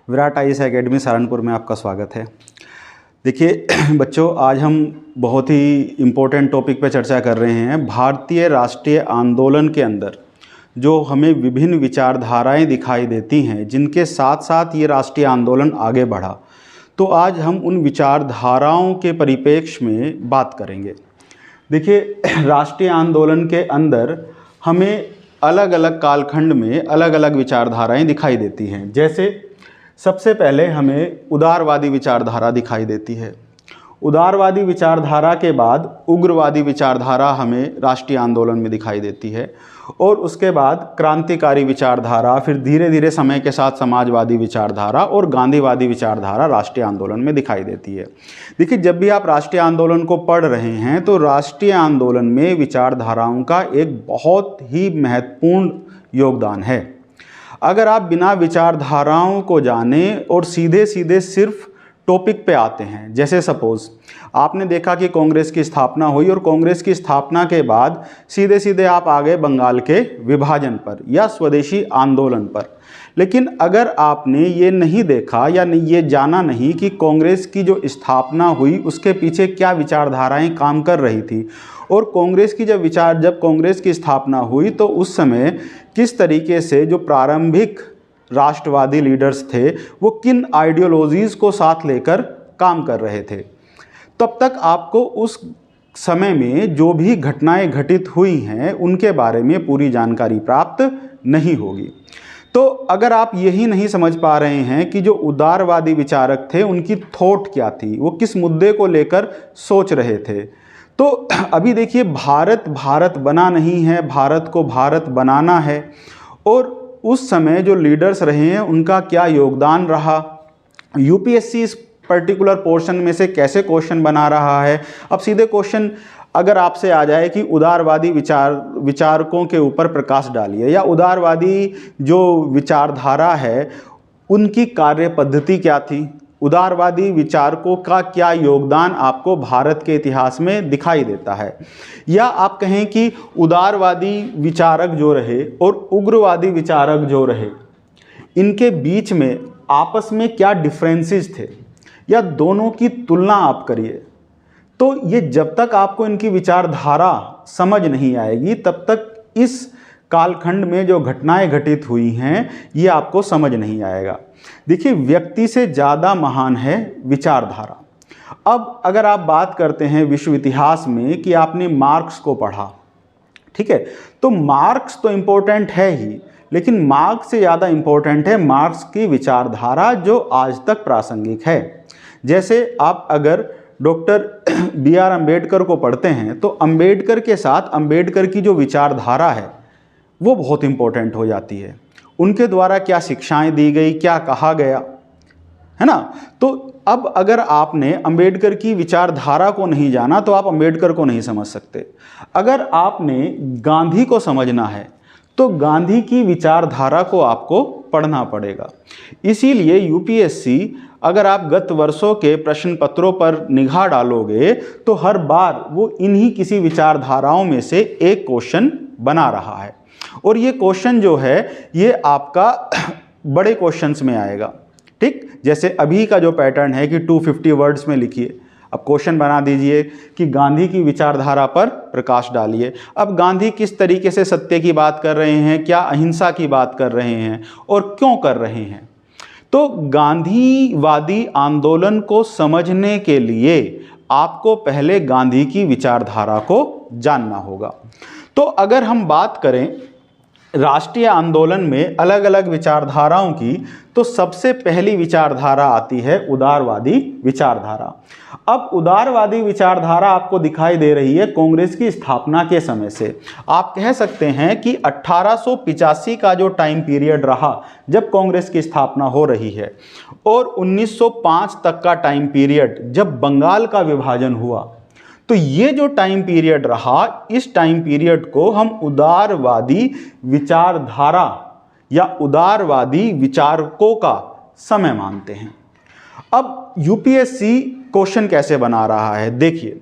Virat IAS academy Saharanpur में आपका स्वागत है। देखिए बच्चों, आज हम बहुत ही इम्पोर्टेंट टॉपिक पर चर्चा कर रहे हैं। भारतीय राष्ट्रीय आंदोलन के अंदर जो हमें विभिन्न विचारधाराएं दिखाई देती हैं, जिनके साथ साथ ये राष्ट्रीय आंदोलन आगे बढ़ा, तो आज हम उन विचारधाराओं के परिप्रेक्ष्य में बात करेंगे। देखिए, राष्ट्रीय आंदोलन के अंदर हमें अलग अलग कालखंड में अलग अलग विचारधाराएं दिखाई देती हैं। जैसे सबसे पहले हमें उदारवादी विचारधारा दिखाई देती है। उदारवादी विचारधारा के बाद उग्रवादी विचारधारा हमें राष्ट्रीय आंदोलन में दिखाई देती है, और उसके बाद क्रांतिकारी विचारधारा, फिर धीरे धीरे समय के साथ समाजवादी विचारधारा और गांधीवादी विचारधारा राष्ट्रीय आंदोलन में दिखाई देती है। देखिए, जब भी आप राष्ट्रीय आंदोलन को पढ़ रहे हैं तो राष्ट्रीय आंदोलन में विचारधाराओं का एक बहुत ही महत्वपूर्ण योगदान है। अगर आप बिना विचारधाराओं को जाने और सीधे सीधे सिर्फ टॉपिक पे आते हैं, जैसे सपोज आपने देखा कि कांग्रेस की स्थापना हुई और कांग्रेस की स्थापना के बाद सीधे सीधे आप आ गए बंगाल के विभाजन पर या स्वदेशी आंदोलन पर। लेकिन अगर आपने ये नहीं देखा या ये जाना नहीं कि कांग्रेस की जो स्थापना हुई उसके पीछे क्या विचारधाराएं काम कर रही थी, और कांग्रेस की जब कांग्रेस की स्थापना हुई तो उस समय किस तरीके से जो प्रारंभिक राष्ट्रवादी लीडर्स थे वो किन आइडियोलॉजीज़ को साथ लेकर काम कर रहे थे, तब तक आपको उस समय में जो भी घटनाएं घटित हुई हैं उनके बारे में पूरी जानकारी प्राप्त नहीं होगी। तो अगर आप यही नहीं समझ पा रहे हैं कि जो उदारवादी विचारक थे उनकी थॉट क्या थी, वो किस मुद्दे को लेकर सोच रहे थे, तो अभी देखिए, भारत भारत बना नहीं है, भारत को भारत बनाना है। और उस समय जो लीडर्स रहे हैं उनका क्या योगदान रहा, यूपीएससी इस पर्टिकुलर पोर्शन में से कैसे क्वेश्चन बना रहा है। अब सीधे क्वेश्चन अगर आपसे आ जाए कि उदारवादी विचारकों के ऊपर प्रकाश डालिए, या उदारवादी जो विचारधारा है उनकी कार्य पद्धति क्या थी, उदारवादी विचारकों का क्या योगदान आपको भारत के इतिहास में दिखाई देता है, या आप कहें कि उदारवादी विचारक जो रहे और उग्रवादी विचारक जो रहे इनके बीच में आपस में क्या डिफरेंसेस थे, या दोनों की तुलना आप करिए। तो ये जब तक आपको इनकी विचारधारा समझ नहीं आएगी तब तक इस कालखंड में जो घटनाएं घटित हुई हैं ये आपको समझ नहीं आएगा। देखिए, व्यक्ति से ज़्यादा महान है विचारधारा। अब अगर आप बात करते हैं विश्व इतिहास में कि आपने मार्क्स को पढ़ा, ठीक है, तो मार्क्स तो इम्पोर्टेंट है ही, लेकिन मार्क्स से ज़्यादा इम्पोर्टेंट है मार्क्स की विचारधारा जो आज तक प्रासंगिक है। जैसे आप अगर डॉक्टर बी.आर. अम्बेडकर को पढ़ते हैं तो अम्बेडकर के साथ अम्बेडकर की जो विचारधारा है वो बहुत इम्पोर्टेंट हो जाती है। उनके द्वारा क्या शिक्षाएं दी गई, क्या कहा गया, है ना। तो अब अगर आपने अम्बेडकर की विचारधारा को नहीं जाना तो आप अम्बेडकर को नहीं समझ सकते। अगर आपने गांधी को समझना है तो गांधी की विचारधारा को आपको पढ़ना पड़ेगा। इसीलिए यूपीएससी अगर आप गत वर्षों के प्रश्न पत्रों पर निगाह डालोगे तो हर बार वो इन्हीं किसी विचारधाराओं में से एक क्वेश्चन बना रहा है, और ये क्वेश्चन जो है ये आपका बड़े क्वेश्चंस में आएगा। ठीक, जैसे अभी का जो पैटर्न है कि 250 वर्ड्स में लिखिए। अब क्वेश्चन बना दीजिए कि गांधी की विचारधारा पर प्रकाश डालिए। अब गांधी किस तरीके से सत्य की बात कर रहे हैं, क्या अहिंसा की बात कर रहे हैं और क्यों कर रहे हैं। तो गांधीवादी आंदोलन को समझने के लिए आपको पहले गांधी की विचारधारा को जानना होगा। तो अगर हम बात करें राष्ट्रीय आंदोलन में अलग अलग विचारधाराओं की, तो सबसे पहली विचारधारा आती है उदारवादी विचारधारा। अब उदारवादी विचारधारा आपको दिखाई दे रही है कांग्रेस की स्थापना के समय से। आप कह सकते हैं कि 1885 का जो टाइम पीरियड रहा जब कांग्रेस की स्थापना हो रही है, और 1905 तक का टाइम पीरियड जब बंगाल का विभाजन हुआ, तो ये जो टाइम पीरियड रहा, इस टाइम पीरियड को हम उदारवादी विचारधारा या उदारवादी विचारकों का समय मानते हैं। अब यूपीएससी क्वेश्चन कैसे बना रहा है देखिए,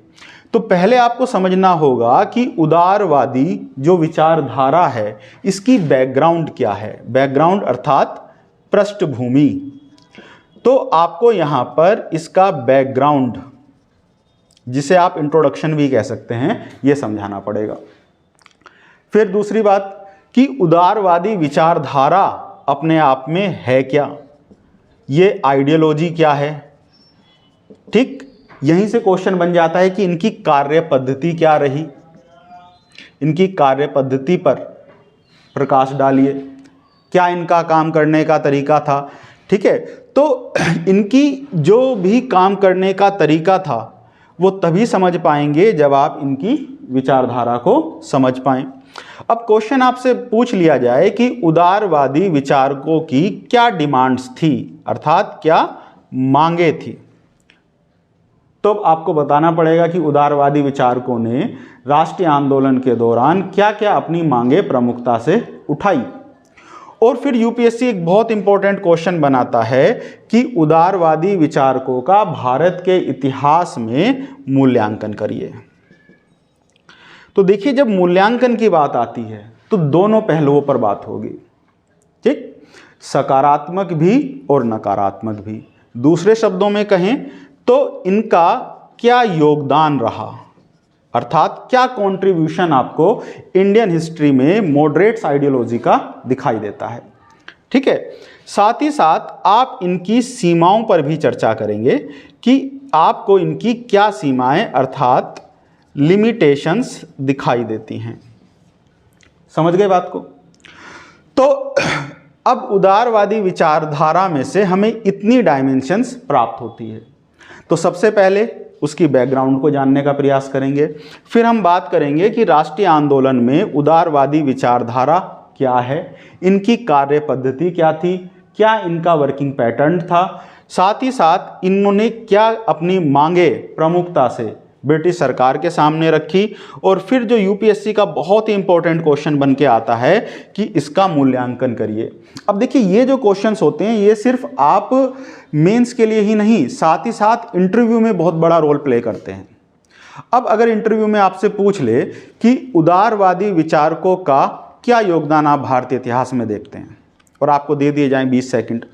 तो पहले आपको समझना होगा कि उदारवादी जो विचारधारा है इसकी बैकग्राउंड क्या है। बैकग्राउंड अर्थात पृष्ठभूमि। तो आपको यहाँ पर इसका बैकग्राउंड, जिसे आप इंट्रोडक्शन भी कह सकते हैं, ये समझाना पड़ेगा। फिर दूसरी बात कि उदारवादी विचारधारा अपने आप में है क्या, ये आइडियोलॉजी क्या है। ठीक, यहीं से क्वेश्चन बन जाता है कि इनकी कार्य पद्धति क्या रही, इनकी कार्य पद्धति पर प्रकाश डालिए, क्या इनका काम करने का तरीका था। ठीक है, तो इनकी जो भी काम करने का तरीका था वो तभी समझ पाएंगे जब आप इनकी विचारधारा को समझ पाएं। अब क्वेश्चन आपसे पूछ लिया जाए कि उदारवादी विचारकों की क्या डिमांड्स थी, अर्थात क्या मांगे थी, तो आपको बताना पड़ेगा कि उदारवादी विचारकों ने राष्ट्रीय आंदोलन के दौरान क्या क्या अपनी मांगे प्रमुखता से उठाई। और फिर यूपीएससी एक बहुत इंपॉर्टेंट क्वेश्चन बनाता है कि उदारवादी विचारकों का भारत के इतिहास में मूल्यांकन करिए। तो देखिए, जब मूल्यांकन की बात आती है तो दोनों पहलुओं पर बात होगी। ठीक, सकारात्मक भी और नकारात्मक भी। दूसरे शब्दों में कहें तो इनका क्या योगदान रहा, अर्थात क्या कंट्रीब्यूशन आपको इंडियन हिस्ट्री में मॉडरेट्स आइडियोलॉजी का दिखाई देता है। ठीक है, साथ ही साथ आप इनकी सीमाओं पर भी चर्चा करेंगे कि आपको इनकी क्या सीमाएं अर्थात लिमिटेशंस दिखाई देती हैं। समझ गए बात को? तो अब उदारवादी विचारधारा में से हमें इतनी डायमेंशंस प्राप्त होती है। तो सबसे पहले उसकी बैकग्राउंड को जानने का प्रयास करेंगे, फिर हम बात करेंगे कि राष्ट्रीय आंदोलन में उदारवादी विचारधारा क्या है, इनकी कार्य पद्धति क्या थी, क्या इनका वर्किंग पैटर्न था, साथ ही साथ इन्होंने क्या अपनी मांगे प्रमुखता से ब्रिटिश सरकार के सामने रखी, और फिर जो यूपीएससी का बहुत ही इंपॉर्टेंट क्वेश्चन बन के आता है कि इसका मूल्यांकन करिए। अब देखिए, ये जो क्वेश्चंस होते हैं ये सिर्फ आप मेंस के लिए ही नहीं, साथ ही साथ इंटरव्यू में बहुत बड़ा रोल प्ले करते हैं। अब अगर इंटरव्यू में आपसे पूछ ले कि उदारवादी विचारकों का क्या योगदान आप भारतीय इतिहास में देखते हैं, और आपको दे दिए जाएं 20 सेकंड,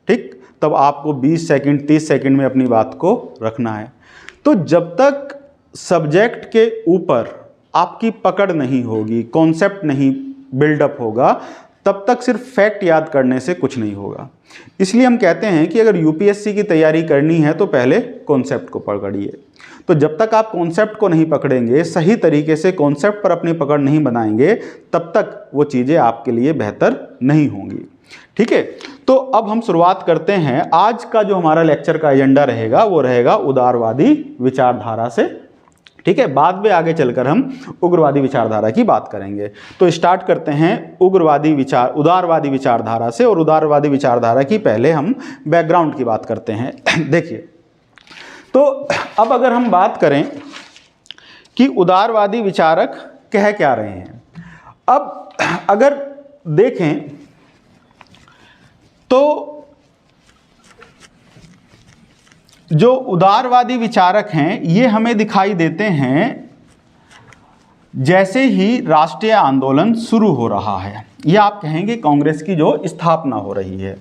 ठीक, तब आपको 20 सेकंड 30 सेकंड में अपनी बात को रखना है। तो जब तक सब्जेक्ट के ऊपर आपकी पकड़ नहीं होगी, कॉन्सेप्ट नहीं बिल्डअप होगा, तब तक सिर्फ फैक्ट याद करने से कुछ नहीं होगा। इसलिए हम कहते हैं कि अगर यूपीएससी की तैयारी करनी है तो पहले कॉन्सेप्ट को पकड़िए। तो जब तक आप कॉन्सेप्ट को नहीं पकड़ेंगे, सही तरीके से कॉन्सेप्ट पर अपनी पकड़ नहीं बनाएंगे, तब तक वो चीज़ें आपके लिए बेहतर नहीं होंगी। ठीक है, तो अब हम शुरुआत करते हैं। आज का जो हमारा लेक्चर का एजेंडा रहेगा वो रहेगा उदारवादी विचारधारा से। ठीक है, बाद में आगे चलकर हम उग्रवादी विचारधारा की बात करेंगे। तो स्टार्ट करते हैं उदारवादी विचारधारा से, और उदारवादी विचारधारा की पहले हम बैकग्राउंड की बात करते हैं। देखिए, तो अब अगर हम बात करें कि उदारवादी विचारक कह क्या रहे हैं, अब अगर देखें तो जो उदारवादी विचारक हैं ये हमें दिखाई देते हैं जैसे ही राष्ट्रीय आंदोलन शुरू हो रहा है, या आप कहेंगे कांग्रेस की जो स्थापना हो रही है।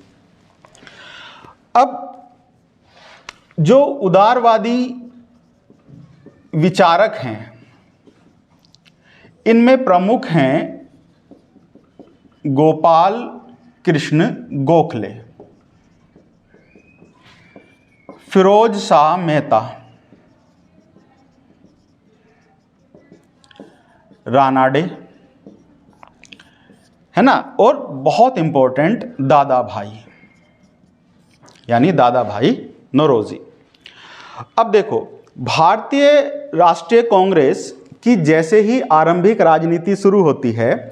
अब जो उदारवादी विचारक हैं इनमें प्रमुख हैं गोपाल कृष्ण गोखले, फिरोज शाह मेहता, रानाडे, है ना, और बहुत इंपॉर्टेंट दादा भाई, यानी दादा भाई नौरोजी। अब देखो, भारतीय राष्ट्रीय कांग्रेस की जैसे ही आरंभिक राजनीति शुरू होती है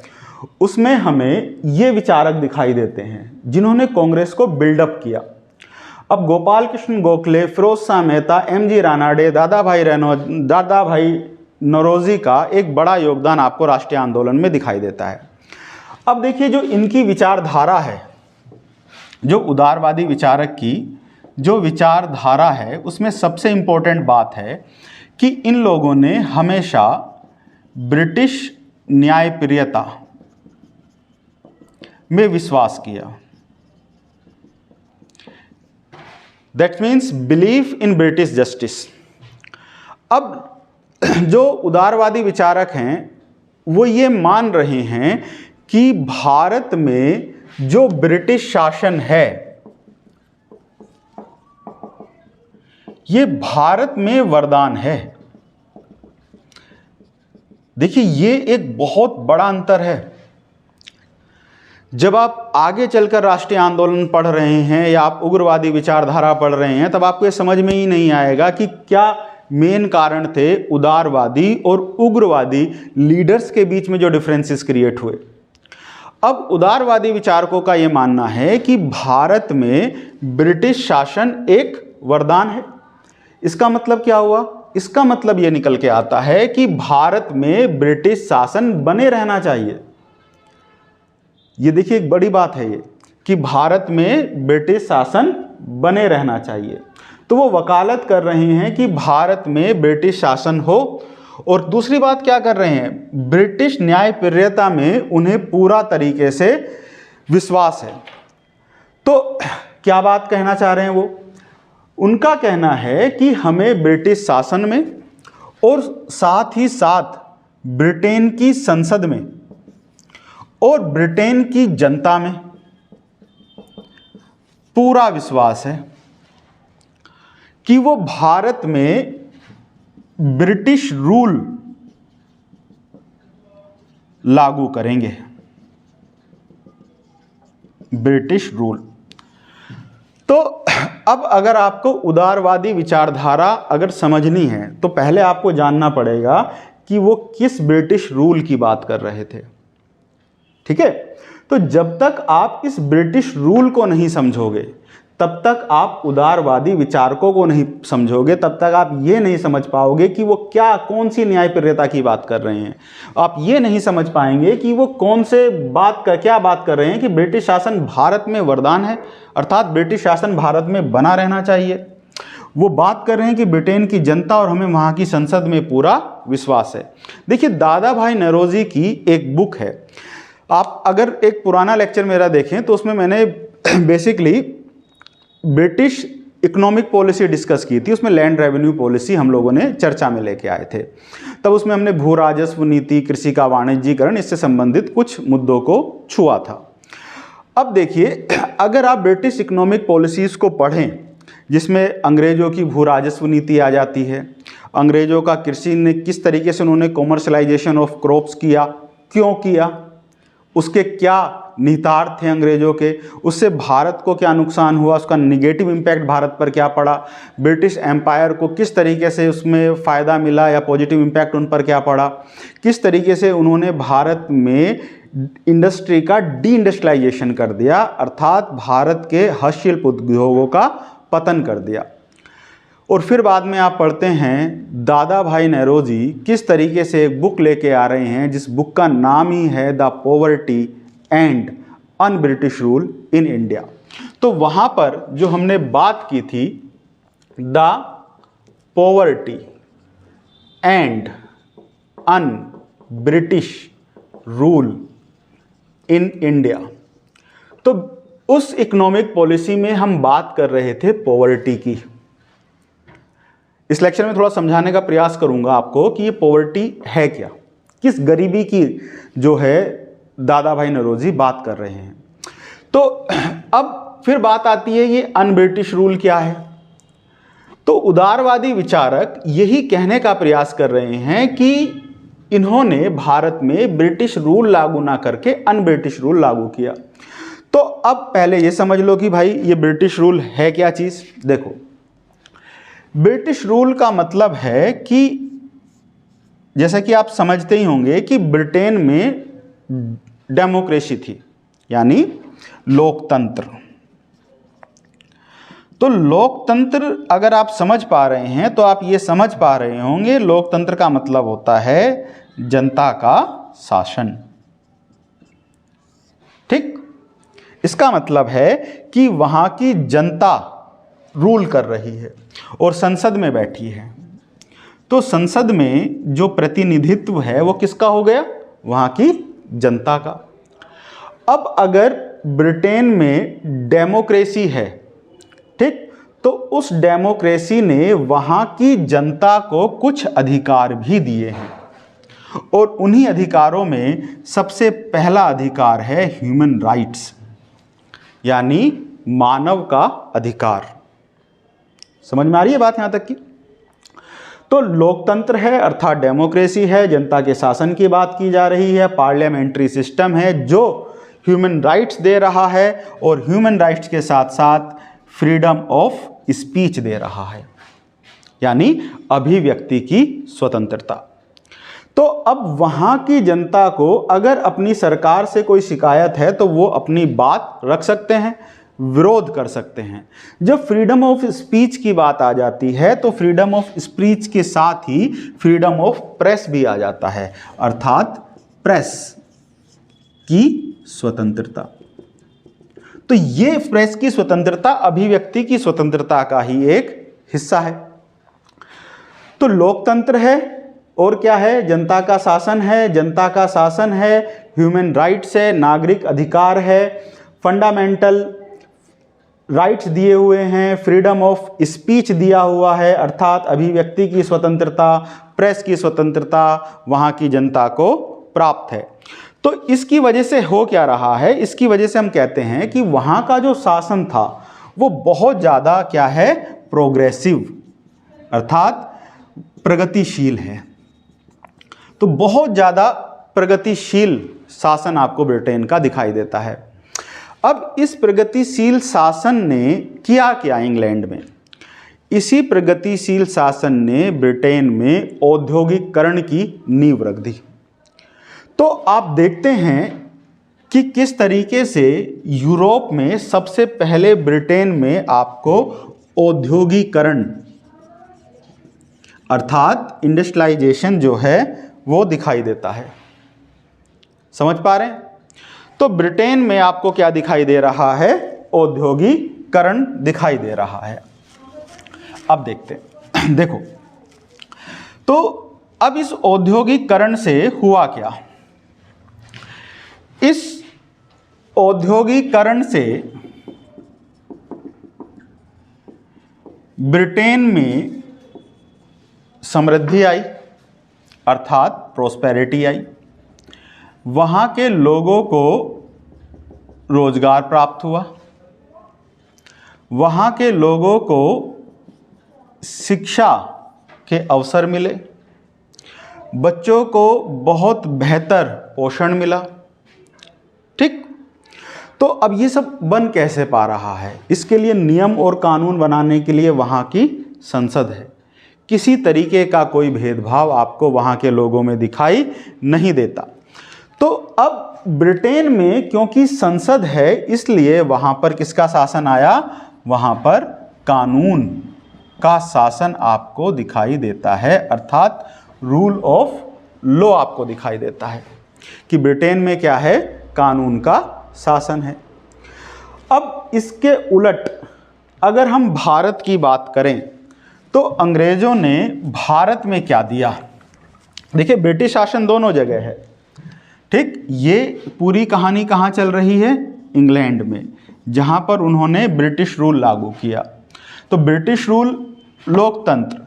उसमें हमें ये विचारक दिखाई देते हैं जिन्होंने कांग्रेस को बिल्डअप किया। अब गोपाल कृष्ण गोखले, फिरोज शाह मेहता, एमजी रानाडे, दादा भाई नौरोजी का एक बड़ा योगदान आपको राष्ट्रीय आंदोलन में दिखाई देता है। अब देखिए, जो इनकी विचारधारा है, जो उदारवादी विचारक की जो विचारधारा है, उसमें सबसे इंपॉर्टेंट बात है कि इन लोगों ने हमेशा ब्रिटिश न्यायप्रियता में विश्वास किया। That means belief in British justice. अब जो उदारवादी विचारक हैं वो ये मान रहे हैं कि भारत में जो ब्रिटिश शासन है ये भारत में वरदान है। देखिए ये एक बहुत बड़ा अंतर है। जब आप आगे चलकर राष्ट्रीय आंदोलन पढ़ रहे हैं या आप उग्रवादी विचारधारा पढ़ रहे हैं तब आपको ये समझ में ही नहीं आएगा कि क्या मेन कारण थे उदारवादी और उग्रवादी लीडर्स के बीच में जो डिफरेंसेस क्रिएट हुए। अब उदारवादी विचारकों का यह मानना है कि भारत में ब्रिटिश शासन एक वरदान है। इसका मतलब क्या हुआ? इसका मतलब यह निकल के आता है कि भारत में ब्रिटिश शासन बने रहना चाहिए। ये देखिए एक बड़ी बात है ये कि भारत में ब्रिटिश शासन बने रहना चाहिए। तो वो वकालत कर रहे हैं कि भारत में ब्रिटिश शासन हो। और दूसरी बात क्या कर रहे हैं? ब्रिटिश न्यायप्रियता में उन्हें पूरा तरीके से विश्वास है। तो क्या बात कहना चाह रहे हैं वो? उनका कहना है कि हमें ब्रिटिश शासन में और साथ ही साथ ब्रिटेन की संसद में और ब्रिटेन की जनता में पूरा विश्वास है कि वो भारत में ब्रिटिश रूल लागू करेंगे। British rule. तो अब अगर आपको उदारवादी विचारधारा अगर समझनी है तो पहले आपको जानना पड़ेगा कि वो किस ब्रिटिश रूल की बात कर रहे थे। ठीक है? तो जब तक आप इस ब्रिटिश रूल को नहीं समझोगे तब तक आप उदारवादी विचारकों को नहीं समझोगे, तब तक आप ये नहीं समझ पाओगे कि वो कौन सी न्यायप्रियता की बात कर रहे हैं। आप ये नहीं समझ पाएंगे कि वो कौन से क्या बात कर रहे हैं कि ब्रिटिश शासन भारत में वरदान है, अर्थात ब्रिटिश शासन भारत में बना रहना चाहिए। वो बात कर रहे हैं कि ब्रिटेन की जनता और हमें वहाँ की संसद में पूरा विश्वास है। देखिए दादा भाई नौरोजी की एक बुक है। आप अगर एक पुराना लेक्चर मेरा देखें तो उसमें मैंने basically British economic policy discuss की थी। उसमें लैंड रेवेन्यू पॉलिसी हम लोगों ने चर्चा में लेके आए थे। तब उसमें हमने भू राजस्व नीति, कृषि का वाणिज्यीकरण, इससे संबंधित कुछ मुद्दों को छुआ था। अब देखिए अगर आप ब्रिटिश इकोनॉमिक पॉलिसीज़ को पढ़ें जिसमें अंग्रेज़ों की भू राजस्व नीति आ जाती है, अंग्रेज़ों का कृषि ने किस तरीके से उन्होंने कॉमर्शलाइजेशन ऑफ क्रॉप्स किया, क्यों किया, उसके क्या निहितार्थ थे अंग्रेजों के, उससे भारत को क्या नुकसान हुआ, उसका निगेटिव इम्पैक्ट भारत पर क्या पड़ा, ब्रिटिश एम्पायर को किस तरीके से उसमें फ़ायदा मिला या पॉजिटिव इम्पैक्ट उन पर क्या पड़ा, किस तरीके से उन्होंने भारत में इंडस्ट्री का डी इंडस्ट्रियलाइजेशन कर दिया, अर्थात भारत के हस्तशिल्प उद्योगों का पतन कर दिया। और फिर बाद में आप पढ़ते हैं दादा भाई नौरोजी किस तरीके से एक बुक लेके आ रहे हैं जिस बुक का नाम ही है the poverty and un British rule in India. तो वहाँ पर जो हमने बात की थी the poverty and un British rule in India, तो उस इकोनॉमिक पॉलिसी में हम बात कर रहे थे पॉवर्टी की। इस लेक्चर में थोड़ा समझाने का प्रयास करूंगा आपको कि ये पॉवर्टी है क्या, किस गरीबी की जो है दादा भाई नौरोजी बात कर रहे हैं। तो अब फिर बात आती है ये अन ब्रिटिश रूल क्या है। तो उदारवादी विचारक यही कहने का प्रयास कर रहे हैं कि इन्होंने भारत में ब्रिटिश रूल लागू ना करके अन ब्रिटिश रूल लागू किया। तो अब पहले ये समझ लो कि भाई ये ब्रिटिश रूल है क्या चीज़। देखो ब्रिटिश रूल का मतलब है कि जैसा कि आप समझते ही होंगे कि ब्रिटेन में डेमोक्रेसी थी, यानी लोकतंत्र। तो लोकतंत्र अगर आप समझ पा रहे हैं तो आप ये समझ पा रहे होंगे लोकतंत्र का मतलब होता है जनता का शासन। ठीक, इसका मतलब है कि वहां की जनता रूल कर रही है और संसद में बैठी है। तो संसद में जो प्रतिनिधित्व है वो किसका हो गया? वहां की जनता का। अब अगर ब्रिटेन में डेमोक्रेसी है, ठीक, तो उस डेमोक्रेसी ने वहाँ की जनता को कुछ अधिकार भी दिए हैं, और उन्हीं अधिकारों में सबसे पहला अधिकार है ह्यूमन राइट्स, यानी मानव का अधिकार। समझ में आ रही है बात यहाँ तक की? तो लोकतंत्र है अर्थात डेमोक्रेसी है, जनता के शासन की बात की जा रही है, पार्लियामेंट्री सिस्टम है जो ह्यूमन राइट्स दे रहा है, और ह्यूमन राइट्स के साथ साथ फ्रीडम ऑफ स्पीच दे रहा है, यानी अभिव्यक्ति की स्वतंत्रता। तो अब वहाँ की जनता को अगर अपनी सरकार से कोई शिकायत है तो वो अपनी बात रख सकते हैं, विरोध कर सकते हैं। जब फ्रीडम ऑफ स्पीच की बात आ जाती है तो फ्रीडम ऑफ स्पीच के साथ ही फ्रीडम ऑफ प्रेस भी आ जाता है, अर्थात प्रेस की स्वतंत्रता। तो ये प्रेस की स्वतंत्रता अभिव्यक्ति की स्वतंत्रता का ही एक हिस्सा है। तो लोकतंत्र है और क्या है? जनता का शासन है, जनता का शासन है, ह्यूमन राइट्स है, नागरिक अधिकार है, फंडामेंटल राइट्स दिए हुए हैं, फ्रीडम ऑफ स्पीच दिया हुआ है अर्थात अभिव्यक्ति की स्वतंत्रता, प्रेस की स्वतंत्रता वहाँ की जनता को प्राप्त है। तो इसकी वजह से हो क्या रहा है? इसकी वजह से हम कहते हैं कि वहाँ का जो शासन था वो बहुत ज़्यादा क्या है? प्रोग्रेसिव अर्थात प्रगतिशील है। तो बहुत ज़्यादा प्रगतिशील शासन आपको ब्रिटेन का दिखाई देता है। अब इस प्रगतिशील शासन ने किया क्या इंग्लैंड में? इसी प्रगतिशील शासन ने ब्रिटेन में औद्योगिकरण की नींव रख दी। तो आप देखते हैं कि किस तरीके से यूरोप में सबसे पहले ब्रिटेन में आपको औद्योगिकरण अर्थात इंडस्ट्रियलाइजेशन जो है वो दिखाई देता है। समझ पा रहे हैं? तो ब्रिटेन में आपको क्या दिखाई दे रहा है? औद्योगिकरण दिखाई दे रहा है। अब देखते हैं, देखो तो अब इस औद्योगिकरण से हुआ क्या? इस औद्योगिकरण से ब्रिटेन में समृद्धि आई अर्थात प्रोस्पेरिटी आई, वहाँ के लोगों को रोजगार प्राप्त हुआ, वहाँ के लोगों को शिक्षा के अवसर मिले, बच्चों को बहुत बेहतर पोषण मिला। ठीक, तो अब ये सब बन कैसे पा रहा है? इसके लिए नियम और कानून बनाने के लिए वहाँ की संसद है। किसी तरीके का कोई भेदभाव आपको वहाँ के लोगों में दिखाई नहीं देता। तो अब ब्रिटेन में क्योंकि संसद है इसलिए वहाँ पर किसका शासन आया? वहाँ पर कानून का शासन आपको दिखाई देता है अर्थात रूल ऑफ लॉ आपको दिखाई देता है कि ब्रिटेन में क्या है? कानून का शासन है। अब इसके उलट अगर हम भारत की बात करें तो अंग्रेजों ने भारत में क्या दिया? देखिए ब्रिटिश शासन दोनों जगह है। ठीक, ये पूरी कहानी कहाँ चल रही है? इंग्लैंड में, जहाँ पर उन्होंने ब्रिटिश रूल लागू किया। तो ब्रिटिश रूल लोकतंत्र,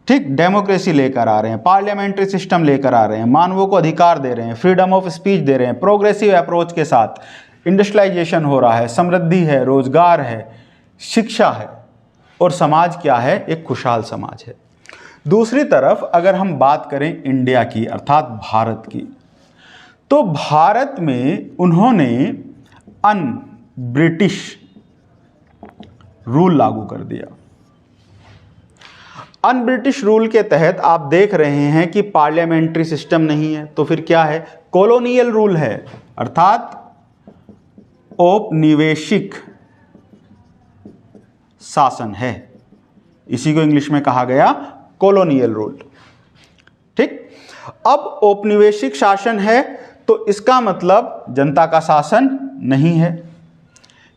ठीक, डेमोक्रेसी लेकर आ रहे हैं, पार्लियामेंट्री सिस्टम लेकर आ रहे हैं, मानवों को अधिकार दे रहे हैं, फ्रीडम ऑफ स्पीच दे रहे हैं, प्रोग्रेसिव अप्रोच के साथ इंडस्ट्रियलाइजेशन हो रहा है, समृद्धि है, रोजगार है, शिक्षा है, और समाज क्या है? एक खुशहाल समाज है। दूसरी तरफ अगर हम बात करें इंडिया की अर्थात भारत की, तो भारत में उन्होंने अन ब्रिटिश रूल लागू कर दिया। अन ब्रिटिश रूल के तहत आप देख रहे हैं कि पार्लियामेंट्री सिस्टम नहीं है, तो फिर क्या है? कॉलोनियल रूल है अर्थात औपनिवेशिक शासन है। इसी को इंग्लिश में कहा गया कॉलोनियल रूल। ठीक, अब औपनिवेशिक शासन है तो इसका मतलब जनता का शासन नहीं है,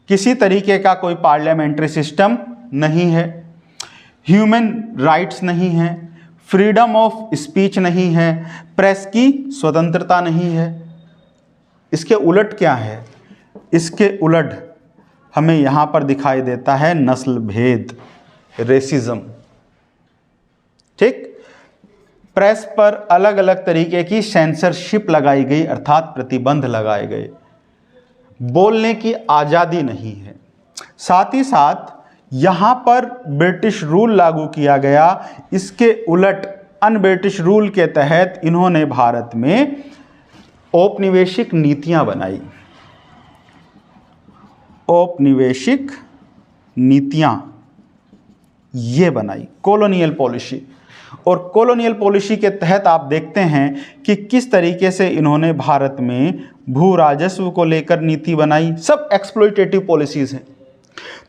किसी तरीके का कोई पार्लियामेंट्री सिस्टम नहीं है, ह्यूमन राइट्स नहीं है, फ्रीडम ऑफ स्पीच नहीं है, प्रेस की स्वतंत्रता नहीं है। इसके उलट क्या है? इसके उलट हमें यहाँ पर दिखाई देता है नस्ल भेद, रेसिज्म। ठीक, प्रेस पर अलग अलग तरीके की सेंसरशिप लगाई गई, अर्थात प्रतिबंध लगाए गए, बोलने की आज़ादी नहीं है। साथ ही साथ यहाँ पर ब्रिटिश रूल लागू किया गया। इसके उलट अन ब्रिटिश रूल के तहत इन्होंने भारत में औपनिवेशिक नीतियां बनाई। औपनिवेशिक नीतियां ये बनाई, कॉलोनियल पॉलिसी। और कॉलोनियल पॉलिसी के तहत आप देखते हैं कि किस तरीके से इन्होंने भारत में भू राजस्व को लेकर नीति बनाई। सब एक्सप्लॉयटेटिव पॉलिसीज हैं।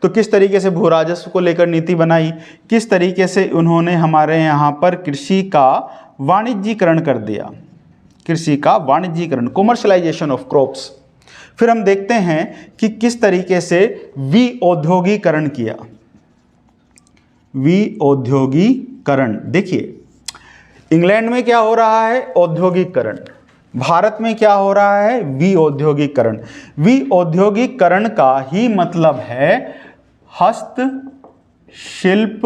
तो किस तरीके से भू राजस्व को लेकर नीति बनाई, किस तरीके से उन्होंने हमारे यहाँ पर कृषि का वाणिज्यीकरण कर दिया, कृषि का वाणिज्यीकरण, कॉमर्शलाइजेशन ऑफ क्रॉप्स। फिर हम देखते हैं कि किस तरीके से विऔद्योगीकरण किया। विऔद्योगीकरण, देखिए इंग्लैंड में क्या हो रहा है, औद्योगिकरण। भारत में क्या हो रहा है, विऔद्योगीकरण। विऔद्योगीकरण का ही मतलब है हस्तशिल्प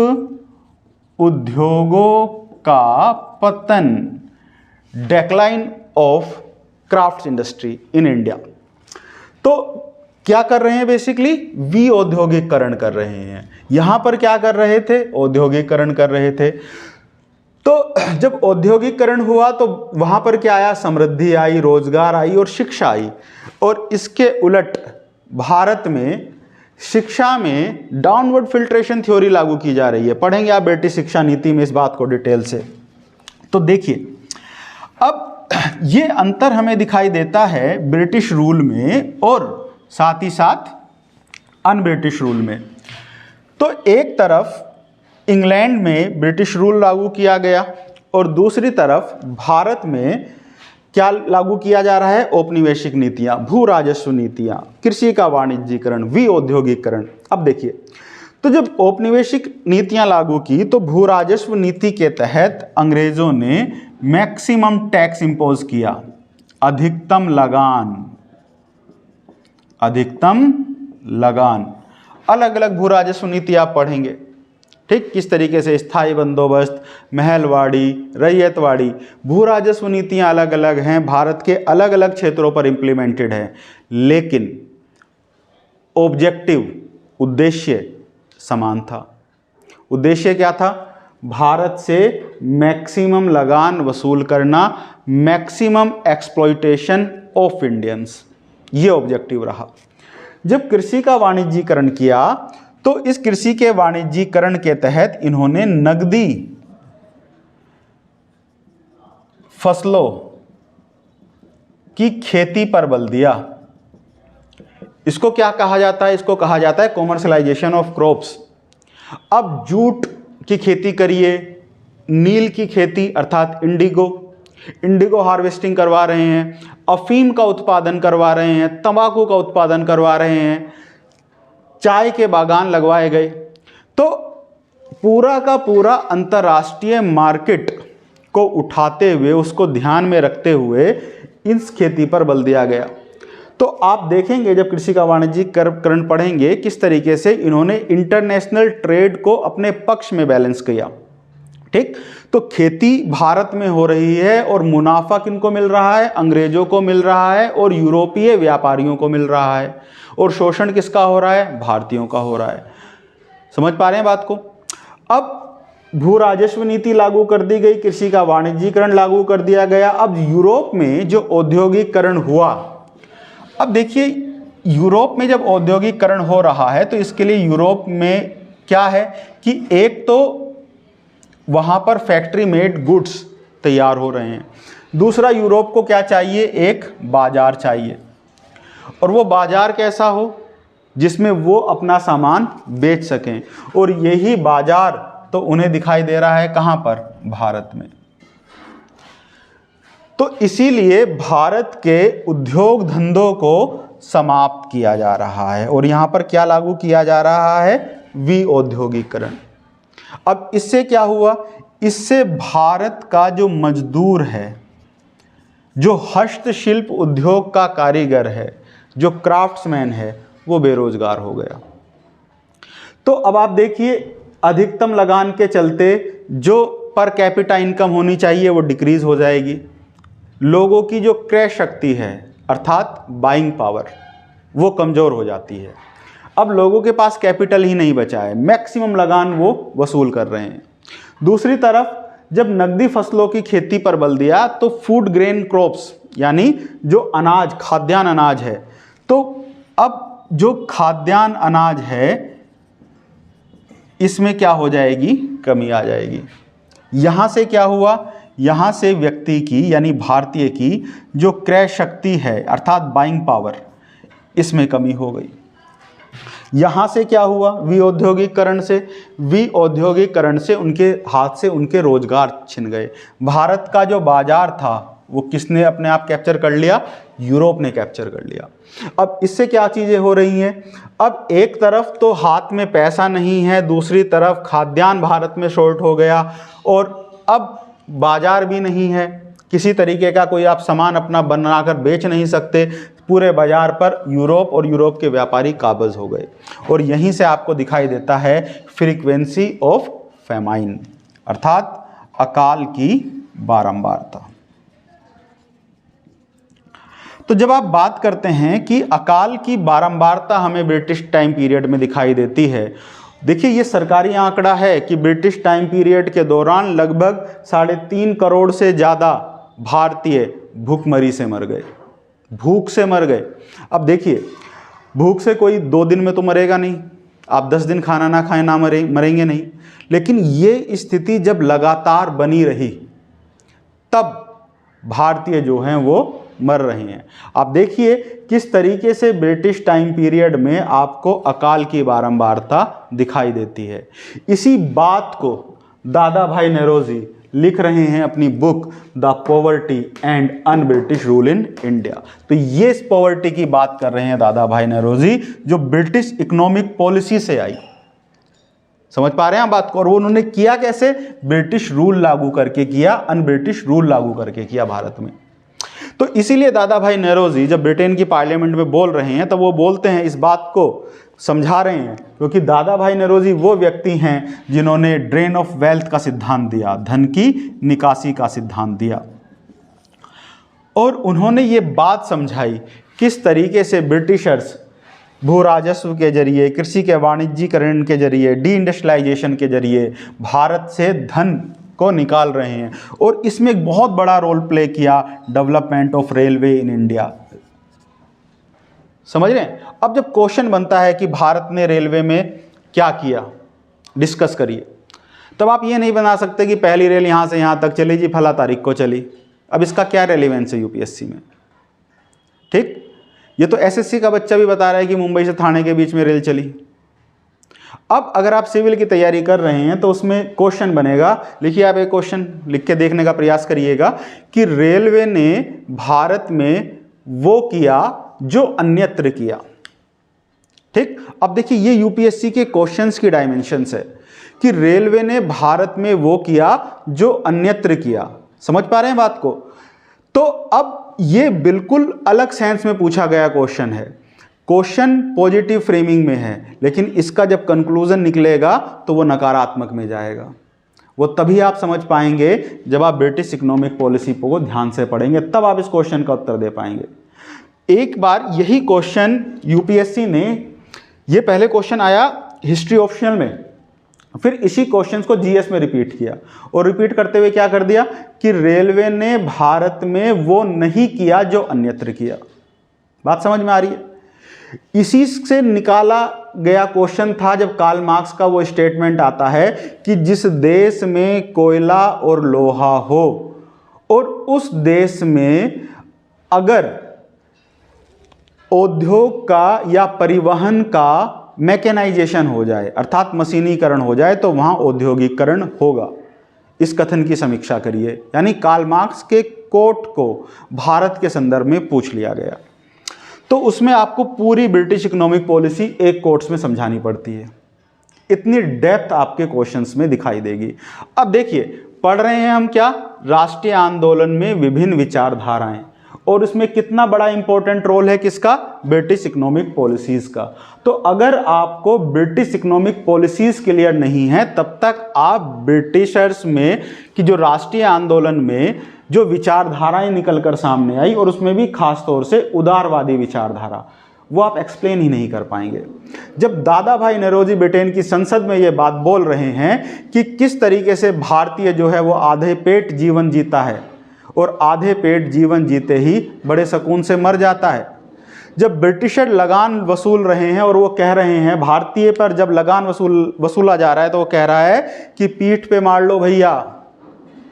उद्योगों का पतन, decline of craft industry in India. तो क्या कर रहे हैं, बेसिकली विऔद्योगीकरण कर रहे हैं। यहां पर क्या कर रहे थे, औद्योगिकरण कर रहे थे। तो जब औद्योगिकरण हुआ तो वहां पर क्या आया, समृद्धि आई, रोजगार आई और शिक्षा आई। और इसके उलट भारत में शिक्षा में डाउनवर्ड फिल्ट्रेशन थ्योरी लागू की जा रही है। पढ़ेंगे आप बेटी शिक्षा नीति में इस बात को डिटेल से। तो देखिए, अब ये अंतर हमें दिखाई देता है ब्रिटिश रूल में और साथ ही साथ अन ब्रिटिश रूल में। तो एक तरफ इंग्लैंड में ब्रिटिश रूल लागू किया गया और दूसरी तरफ भारत में क्या लागू किया जा रहा है, औपनिवेशिक नीतियां, भू राजस्व नीतियां, कृषि का वाणिज्यीकरण, विऔद्योगीकरण। अब देखिए, तो जब औपनिवेशिक नीतियां लागू की तो भू राजस्व नीति के तहत अंग्रेजों ने मैक्सिमम टैक्स इंपोज किया, अधिकतम लगान, अधिकतम लगान। अलग अलग भू राजस्व नीति आप पढ़ेंगे, ठीक, किस तरीके से स्थायी बंदोबस्त, महलवाड़ी, रैयतवाड़ी, भू राजस्व नीतियां अलग अलग हैं, भारत के अलग अलग क्षेत्रों पर इंप्लीमेंटेड है, लेकिन ऑब्जेक्टिव, उद्देश्य समान था। उद्देश्य क्या था, भारत से मैक्सिमम लगान वसूल करना, मैक्सिमम एक्सप्लॉयटेशन ऑफ इंडियंस, ये ऑब्जेक्टिव रहा। जब कृषि का वाणिज्यीकरण किया तो इस कृषि के वाणिज्यीकरण के तहत इन्होंने नगदी फसलों की खेती पर बल दिया। इसको क्या कहा जाता है, इसको कहा जाता है कॉमर्शलाइजेशन ऑफ क्रॉप्स। अब जूट की खेती करिए, नील की खेती अर्थात इंडिगो हार्वेस्टिंग करवा रहे हैं, अफीम का उत्पादन करवा रहे हैं, तंबाकू का उत्पादन करवा रहे हैं, चाय के बागान लगवाए गए। तो पूरा का पूरा अंतर्राष्ट्रीय मार्केट को उठाते हुए, उसको ध्यान में रखते हुए इस खेती पर बल दिया गया। तो आप देखेंगे जब कृषि का वाणिज्यीकरण पढ़ेंगे किस तरीके से इन्होंने इंटरनेशनल ट्रेड को अपने पक्ष में बैलेंस किया। ठीक, तो खेती भारत में हो रही है और मुनाफा किनको मिल रहा है, अंग्रेजों को मिल रहा है और यूरोपीय व्यापारियों को मिल रहा है, और शोषण किसका हो रहा है, भारतीयों का हो रहा है। समझ पा रहे हैं बात को। अब भू राजस्व नीति लागू कर दी गई, कृषि का वाणिज्यीकरण लागू कर दिया गया। अब यूरोप में जो औद्योगिकरण हुआ, अब देखिए यूरोप में जब औद्योगिकरण हो रहा है तो इसके लिए यूरोप में क्या है कि एक तो वहाँ पर फैक्ट्री मेड गुड्स तैयार हो रहे हैं, दूसरा यूरोप को क्या चाहिए, एक बाजार चाहिए, और वो बाजार कैसा हो जिसमें वो अपना सामान बेच सकें। और यही बाजार तो उन्हें दिखाई दे रहा है कहाँ पर, भारत में। तो इसीलिए भारत के उद्योग धंधों को समाप्त किया जा रहा है और यहाँ पर क्या लागू किया जा रहा है, विऔद्योगीकरण। अब इससे क्या हुआ, इससे भारत का जो मजदूर है, जो हस्तशिल्प उद्योग का कारीगर है, जो क्राफ्ट्समैन है, वो बेरोजगार हो गया। तो अब आप देखिए, अधिकतम लगान के चलते जो पर कैपिटा इनकम होनी चाहिए वो डिक्रीज हो जाएगी। लोगों की जो क्रय शक्ति है अर्थात बाइंग पावर वो कमज़ोर हो जाती है। अब लोगों के पास कैपिटल ही नहीं बचा है, मैक्सिमम लगान वो वसूल कर रहे हैं। दूसरी तरफ जब नकदी फसलों की खेती पर बल दिया तो फूड ग्रेन क्रॉप्स यानी जो अनाज खाद्यान्न अनाज है, तो अब जो खाद्यान्न अनाज है इसमें क्या हो जाएगी, कमी आ जाएगी। यहाँ से क्या हुआ, यहाँ से व्यक्ति की यानी भारतीय की जो क्रय शक्ति है अर्थात बाइंग पावर इसमें कमी हो गई। यहाँ से क्या हुआ, विऔद्योगिकरण से उनके हाथ से उनके रोजगार छिन गए। भारत का जो बाजार था वो किसने अपने आप कैप्चर कर लिया, यूरोप ने कैप्चर कर लिया। अब इससे क्या चीज़ें हो रही हैं, अब एक तरफ तो हाथ में पैसा नहीं है, दूसरी तरफ खाद्यान्न भारत में शॉर्ट हो गया और अब बाजार भी नहीं है, किसी तरीके का कोई आप सामान अपना बनाकर बेच नहीं सकते। पूरे बाजार पर यूरोप और यूरोप के व्यापारी काबिज हो गए और यहीं से आपको दिखाई देता है फ्रीक्वेंसी ऑफ फैमाइन अर्थात अकाल की बारंबारता। तो जब आप बात करते हैं कि अकाल की बारंबारता हमें ब्रिटिश टाइम पीरियड में दिखाई देती है, देखिए ये सरकारी आंकड़ा है कि ब्रिटिश टाइम पीरियड के दौरान लगभग 3.5 करोड़ से ज़्यादा भारतीय भूखमरी से मर गए, भूख से मर गए। अब देखिए, भूख से कोई 2 दिन में तो मरेगा नहीं, आप 10 दिन खाना ना खाएं ना मरेंगे नहीं, लेकिन ये स्थिति जब लगातार बनी रही तब भारतीय जो हैं वो मर रहे हैं। आप देखिए किस तरीके से ब्रिटिश टाइम पीरियड में आपको अकाल की बारंबारता दिखाई देती है। इसी बात को दादा भाई नौरोजी लिख रहे हैं अपनी book the poverty and un British rule in India. तो ये इस पॉवर्टी की बात कर रहे हैं दादा भाई नौरोजी जो ब्रिटिश इकोनॉमिक पॉलिसी से आई। समझ पा रहे हैं आप बात को, और वो उन्होंने किया कैसे, ब्रिटिश रूल लागू करके किया, अन ब्रिटिश रूल लागू करके किया भारत में। तो इसीलिए दादा भाई नौरोजी जब ब्रिटेन की पार्लियामेंट में बोल रहे हैं तब वो बोलते हैं, इस बात को समझा रहे हैं, क्योंकि दादा भाई नौरोजी वो व्यक्ति हैं जिन्होंने ड्रेन ऑफ वेल्थ का सिद्धांत दिया, धन की निकासी का सिद्धांत दिया। और उन्होंने ये बात समझाई किस तरीके से ब्रिटिशर्स भू राजस्व के जरिए, कृषि के वाणिज्यीकरण के जरिए, डी इंडस्ट्रियलाइजेशन के जरिए भारत से धन को निकाल रहे हैं। और इसमें एक बहुत बड़ा रोल प्ले किया development of railway in India. समझ रहे हैं। अब जब क्वेश्चन बनता है कि भारत ने रेलवे में क्या किया, डिस्कस करिए, तब आप ये नहीं बना सकते कि पहली रेल यहां से यहां तक चली जी, फला तारीख को चली। अब इसका क्या रेलेवेंस है यूपीएससी में, ठीक। ये तो एसएससी का बच्चा भी बता रहा है कि मुंबई से थाने के बीच में रेल चली। अब अगर आप सिविल की तैयारी कर रहे हैं तो उसमें क्वेश्चन बनेगा, लिखिए आप एक क्वेश्चन लिख के देखने का प्रयास करिएगा कि रेलवे ने भारत में वो किया जो अन्यत्र किया, ठीक। अब देखिए ये यूपीएससी के क्वेश्चंस की डायमेंशंस है कि रेलवे ने भारत में वो किया जो अन्यत्र किया। समझ पा रहे हैं बात को। तो अब ये बिल्कुल अलग सेंस में पूछा गया क्वेश्चन है। क्वेश्चन पॉजिटिव फ्रेमिंग में है, लेकिन इसका जब कंक्लूजन निकलेगा तो वो नकारात्मक में जाएगा। वो तभी आप समझ पाएंगे जब आप ब्रिटिश इकोनॉमिक पॉलिसी को ध्यान से पढ़ेंगे, तब आप इस क्वेश्चन का उत्तर दे पाएंगे। एक बार यही क्वेश्चन यूपीएससी ने, ये पहले क्वेश्चन आया हिस्ट्री ऑप्शनल में, फिर इसी क्वेश्चन को जीएस में रिपीट किया, और रिपीट करते हुए क्या कर दिया कि रेलवे ने भारत में वो नहीं किया जो अन्यत्र किया। बात समझ में आ रही है। इसी से निकाला गया क्वेश्चन था जब कार्ल मार्क्स का वो स्टेटमेंट आता है कि जिस देश में कोयला और लोहा हो और उस देश में अगर उद्योग का या परिवहन का मैकेनाइजेशन हो जाए अर्थात मशीनीकरण हो जाए तो वहां औद्योगिकरण होगा। इस कथन की समीक्षा करिए। यानी कार्ल मार्क्स के कोट को भारत के संदर्भ में पूछ लिया गया, तो उसमें आपको पूरी ब्रिटिश इकोनॉमिक पॉलिसी एक कोट्स में समझानी पड़ती है। इतनी डेप्थ आपके क्वेश्चंस में दिखाई देगी। अब देखिए, पढ़ रहे हैं हम क्या, राष्ट्रीय आंदोलन में विभिन्न विचारधाराएं, और उसमें कितना बड़ा इंपॉर्टेंट रोल है किसका, ब्रिटिश इकोनॉमिक पॉलिसीज का। तो अगर आपको ब्रिटिश इकोनॉमिक पॉलिसीज क्लियर नहीं है तब तक आप ब्रिटिशर्स में कि जो राष्ट्रीय आंदोलन में जो विचारधाराएं निकल कर सामने आई और उसमें भी खास तौर से उदारवादी विचारधारा, वो आप एक्सप्लेन ही नहीं कर पाएंगे। जब दादा भाई नौरोजी ब्रिटेन की संसद में ये बात बोल रहे हैं कि किस तरीके से भारतीय जो है वो आधे पेट जीवन जीता है और आधे पेट जीवन जीते ही बड़े सुकून से मर जाता है, जब ब्रिटिशर लगान वसूल रहे हैं और वो कह रहे हैं भारतीय पर जब लगान वसूला जा रहा है तो वो कह रहा है कि पीठ पे मार लो भैया,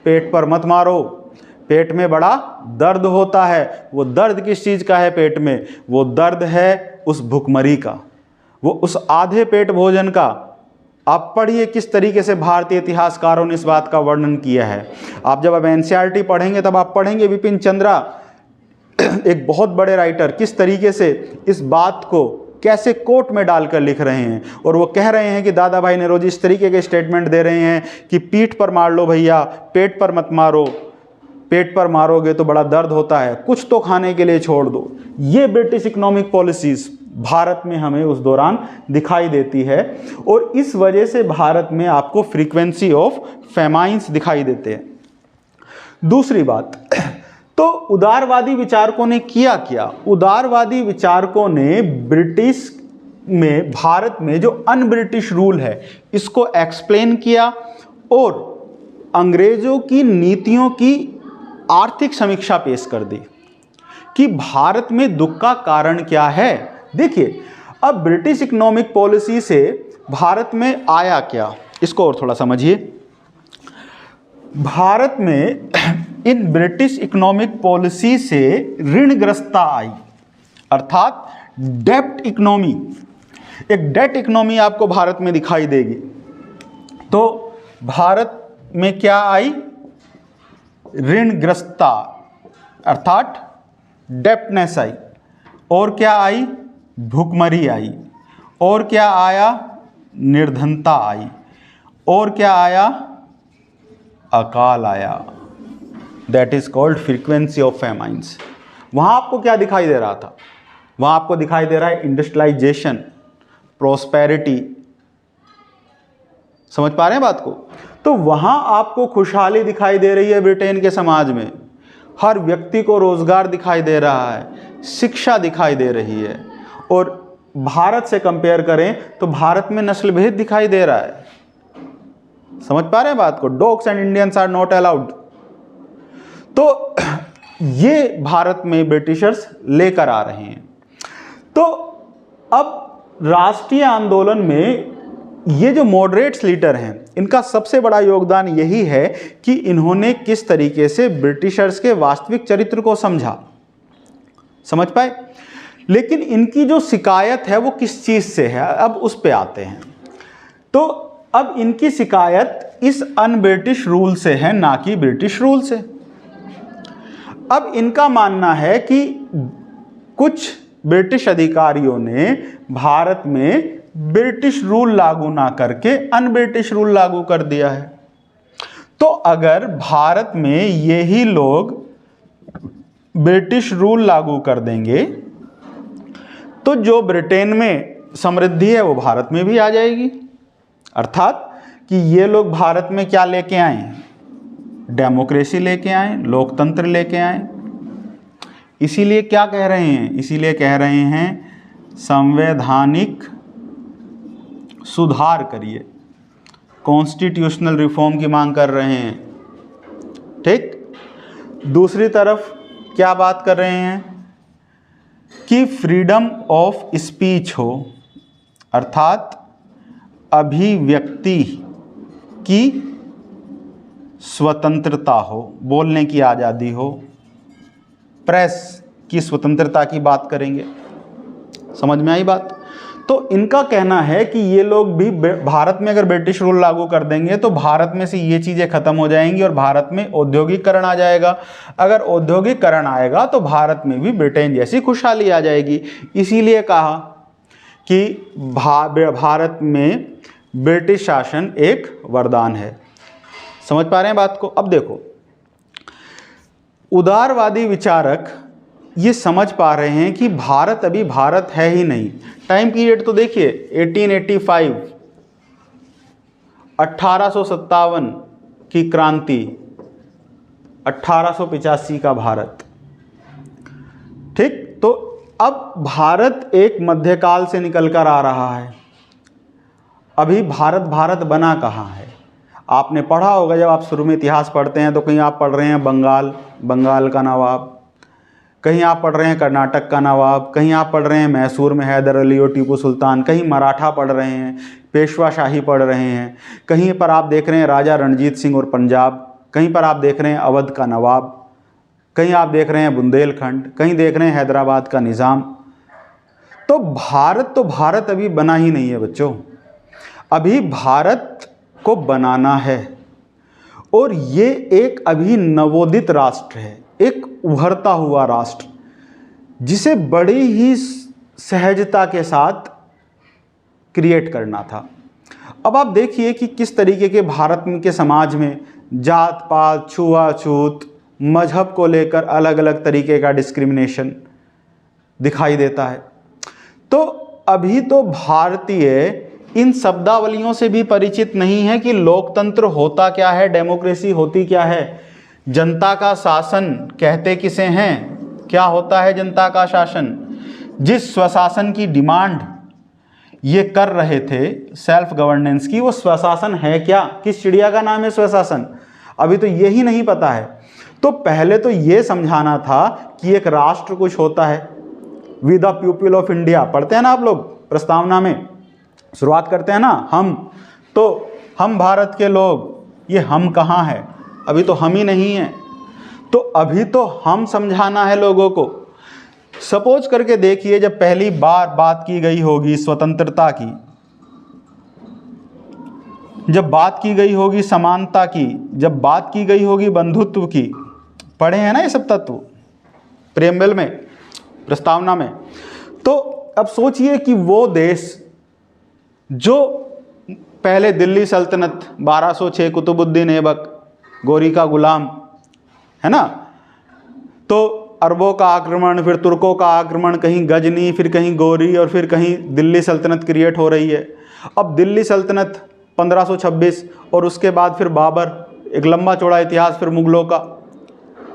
पेट पर मत मारो, पेट में बड़ा दर्द होता है। वो दर्द किस चीज़ का है पेट में, वो दर्द है उस भुखमरी का, वो उस आधे पेट भोजन का। आप पढ़िए किस तरीके से भारतीय इतिहासकारों ने इस बात का वर्णन किया है। आप जब अब एनसीईआरटी पढ़ेंगे तब आप पढ़ेंगे विपिन चंद्रा, एक बहुत बड़े राइटर, किस तरीके से इस बात को कैसे कोट में डालकर लिख रहे हैं। और वो कह रहे हैं कि दादा भाई नौरोजी इस तरीके के स्टेटमेंट दे रहे हैं कि पीठ पर मार लो भैया, पेट पर मत मारो, पेट पर मारोगे तो बड़ा दर्द होता है, कुछ तो खाने के लिए छोड़ दो। ये ब्रिटिश इकोनॉमिक पॉलिसीज भारत में हमें उस दौरान दिखाई देती है और इस वजह से भारत में आपको फ्रीक्वेंसी ऑफ फेमाइन्स दिखाई देते हैं। दूसरी बात, तो उदारवादी विचारकों ने किया क्या, उदारवादी विचारकों ने ब्रिटिश में, भारत में जो अन ब्रिटिश रूल है इसको एक्सप्लेन किया और अंग्रेजों की नीतियों की आर्थिक समीक्षा पेश कर दी कि भारत में दुख का कारण क्या है। देखिए अब ब्रिटिश इकोनॉमिक पॉलिसी से भारत में आया क्या, इसको और थोड़ा समझिए। भारत में इन ब्रिटिश इकोनॉमिक पॉलिसी से ऋणग्रस्तता आई, अर्थात डेब्ट इकोनॉमी, एक डेट इकोनॉमी आपको भारत में दिखाई देगी। तो भारत में क्या आई, ऋणग्रस्तता अर्थात डेप्टनेस आई, और क्या आई, भुखमरी आई, और क्या आया, निर्धनता आई, और क्या आया, अकाल आया। That is called frequency of famines. वहां आपको क्या दिखाई दे रहा था, वहां आपको दिखाई दे रहा है इंडस्ट्रियलाइजेशन, प्रोस्पेरिटी। समझ पा रहे हैं बात को। तो वहां आपको खुशहाली दिखाई दे रही है ब्रिटेन के समाज में, हर व्यक्ति को रोजगार दिखाई दे रहा है, शिक्षा दिखाई दे रही है। और भारत से कंपेयर करें तो भारत में नस्ल भेद दिखाई दे रहा है। समझ पा रहे हैं बात को, dogs and Indians are not allowed. तो ये भारत में ब्रिटिशर्स लेकर आ रहे हैं। तो अब राष्ट्रीय आंदोलन में ये जो मॉडरेट्स लीडर हैं इनका सबसे बड़ा योगदान यही है कि इन्होंने किस तरीके से ब्रिटिशर्स के वास्तविक चरित्र को समझा। समझ पाए। लेकिन इनकी जो शिकायत है वो किस चीज़ से है, अब उस पे आते हैं। तो अब इनकी शिकायत इस अन ब्रिटिश रूल से है, ना कि ब्रिटिश रूल से। अब इनका मानना है कि कुछ ब्रिटिश अधिकारियों ने भारत में ब्रिटिश रूल लागू ना करके अन ब्रिटिश रूल लागू कर दिया है। तो अगर भारत में यही लोग ब्रिटिश रूल लागू कर देंगे तो जो ब्रिटेन में समृद्धि है वो भारत में भी आ जाएगी। अर्थात कि ये लोग भारत में क्या लेके आए, डेमोक्रेसी लेके आए, लोकतंत्र लेके आए। इसीलिए क्या कह रहे हैं, इसीलिए कह रहे हैं संवैधानिक सुधार करिए, कॉन्स्टिट्यूशनल रिफॉर्म की मांग कर रहे हैं। ठीक। दूसरी तरफ क्या बात कर रहे हैं कि फ्रीडम ऑफ स्पीच हो, अर्थात अभिव्यक्ति की स्वतंत्रता हो, बोलने की आज़ादी हो, प्रेस की स्वतंत्रता की बात करेंगे। समझ में आई बात। तो इनका कहना है कि ये लोग भी भारत में अगर ब्रिटिश रूल लागू कर देंगे तो भारत में से ये चीज़ें खत्म हो जाएंगी और भारत में औद्योगिकरण आ जाएगा। अगर औद्योगिकरण आएगा तो भारत में भी ब्रिटेन जैसी खुशहाली आ जाएगी। इसीलिए कहा कि भारत में ब्रिटिश शासन एक वरदान है। समझ पा रहे हैं बात को। अब देखो, उदारवादी विचारक ये समझ पा रहे हैं कि भारत अभी भारत है ही नहीं। टाइम पीरियड तो देखिए 1885, 1857 की क्रांति, 1885 का भारत। ठीक, तो अब भारत एक मध्यकाल से निकल कर आ रहा है। अभी भारत भारत बना कहाँ है? आपने पढ़ा होगा, जब आप शुरू में इतिहास पढ़ते हैं तो कहीं आप पढ़ रहे हैं बंगाल का नवाब, कहीं आप पढ़ रहे हैं कर्नाटक का नवाब, कहीं आप पढ़ रहे हैं मैसूर में हैदर अली और टीपू सुल्तान, कहीं मराठा पढ़ रहे हैं, पेशवा शाही पढ़ रहे हैं, कहीं पर आप देख रहे हैं राजा रणजीत सिंह और पंजाब, कहीं पर आप देख रहे हैं अवध का नवाब, कहीं आप देख रहे हैं बुंदेलखंड, कहीं देख रहे हैं हैदराबाद का निज़ाम। तो भारत अभी बना ही नहीं है बच्चों। अभी भारत को बनाना है, और ये एक अभी नवोदित राष्ट्र है, एक उभरता हुआ राष्ट्र, जिसे बड़ी ही सहजता के साथ क्रिएट करना था। अब आप देखिए कि किस तरीके के भारत के समाज में जात पात, छुआछूत, मजहब को लेकर अलग अलग तरीके का डिस्क्रिमिनेशन दिखाई देता है। तो अभी तो भारतीय इन शब्दावलियों से भी परिचित नहीं है कि लोकतंत्र होता क्या है, डेमोक्रेसी होती क्या है, जनता का शासन कहते किसे हैं, क्या होता है जनता का शासन। जिस स्वशासन की डिमांड ये कर रहे थे सेल्फ गवर्नेंस की, वो स्वशासन है क्या, किस चिड़िया का नाम है स्वशासन, अभी तो यही नहीं पता है। तो पहले तो ये समझाना था कि एक राष्ट्र कुछ होता है। We the people of India पढ़ते हैं ना आप लोग, प्रस्तावना में शुरुआत करते हैं ना, हम भारत के लोग, ये हम कहाँ है, अभी तो हम ही नहीं हैं। तो अभी तो हम समझाना है लोगों को। सपोज करके देखिए, जब पहली बार बात की गई होगी स्वतंत्रता की, जब बात की गई होगी समानता की, जब बात की गई होगी बंधुत्व की, पढ़े हैं ना ये सब तत्व प्रेमबल में, प्रस्तावना में। तो अब सोचिए कि वो देश जो पहले दिल्ली सल्तनत 1206 कुतुबुद्दीन ऐबक, गोरी का गुलाम, है ना, तो अरबों का आक्रमण, फिर तुर्कों का आक्रमण, कहीं गजनी, फिर कहीं गोरी, और फिर कहीं दिल्ली सल्तनत क्रिएट हो रही है। अब दिल्ली सल्तनत 1526, और उसके बाद फिर बाबर, एक लंबा चौड़ा इतिहास फिर मुगलों का,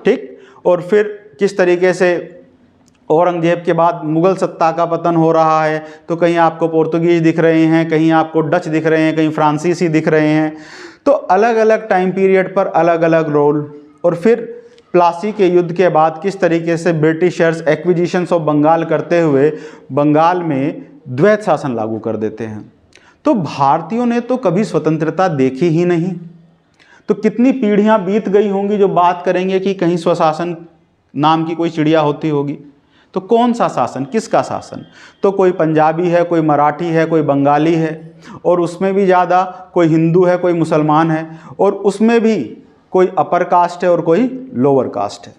ठीक। और फिर किस तरीके से औरंगजेब के बाद मुग़ल सत्ता का पतन हो रहा है, तो कहीं आपको पोर्तुगीज़ दिख रहे हैं, कहीं आपको डच दिख रहे हैं, कहीं फ्रांसीसी दिख रहे हैं। तो अलग अलग टाइम पीरियड पर अलग अलग रोल। और फिर प्लासी के युद्ध के बाद किस तरीके से ब्रिटिशर्स एक्विजिशंस ऑफ बंगाल करते हुए बंगाल में द्वैत शासन लागू कर देते हैं। तो भारतीयों ने तो कभी स्वतंत्रता देखी ही नहीं। तो कितनी पीढ़ियाँ बीत गई होंगी जो बात करेंगे कि कहीं स्वशासन नाम की कोई चिड़िया होती होगी। तो कौन सा शासन, किसका शासन? तो कोई पंजाबी है, कोई मराठी है, कोई बंगाली है, और उसमें भी ज़्यादा कोई हिंदू है, कोई मुसलमान है, और उसमें भी कोई अपर कास्ट है और कोई लोअर कास्ट है।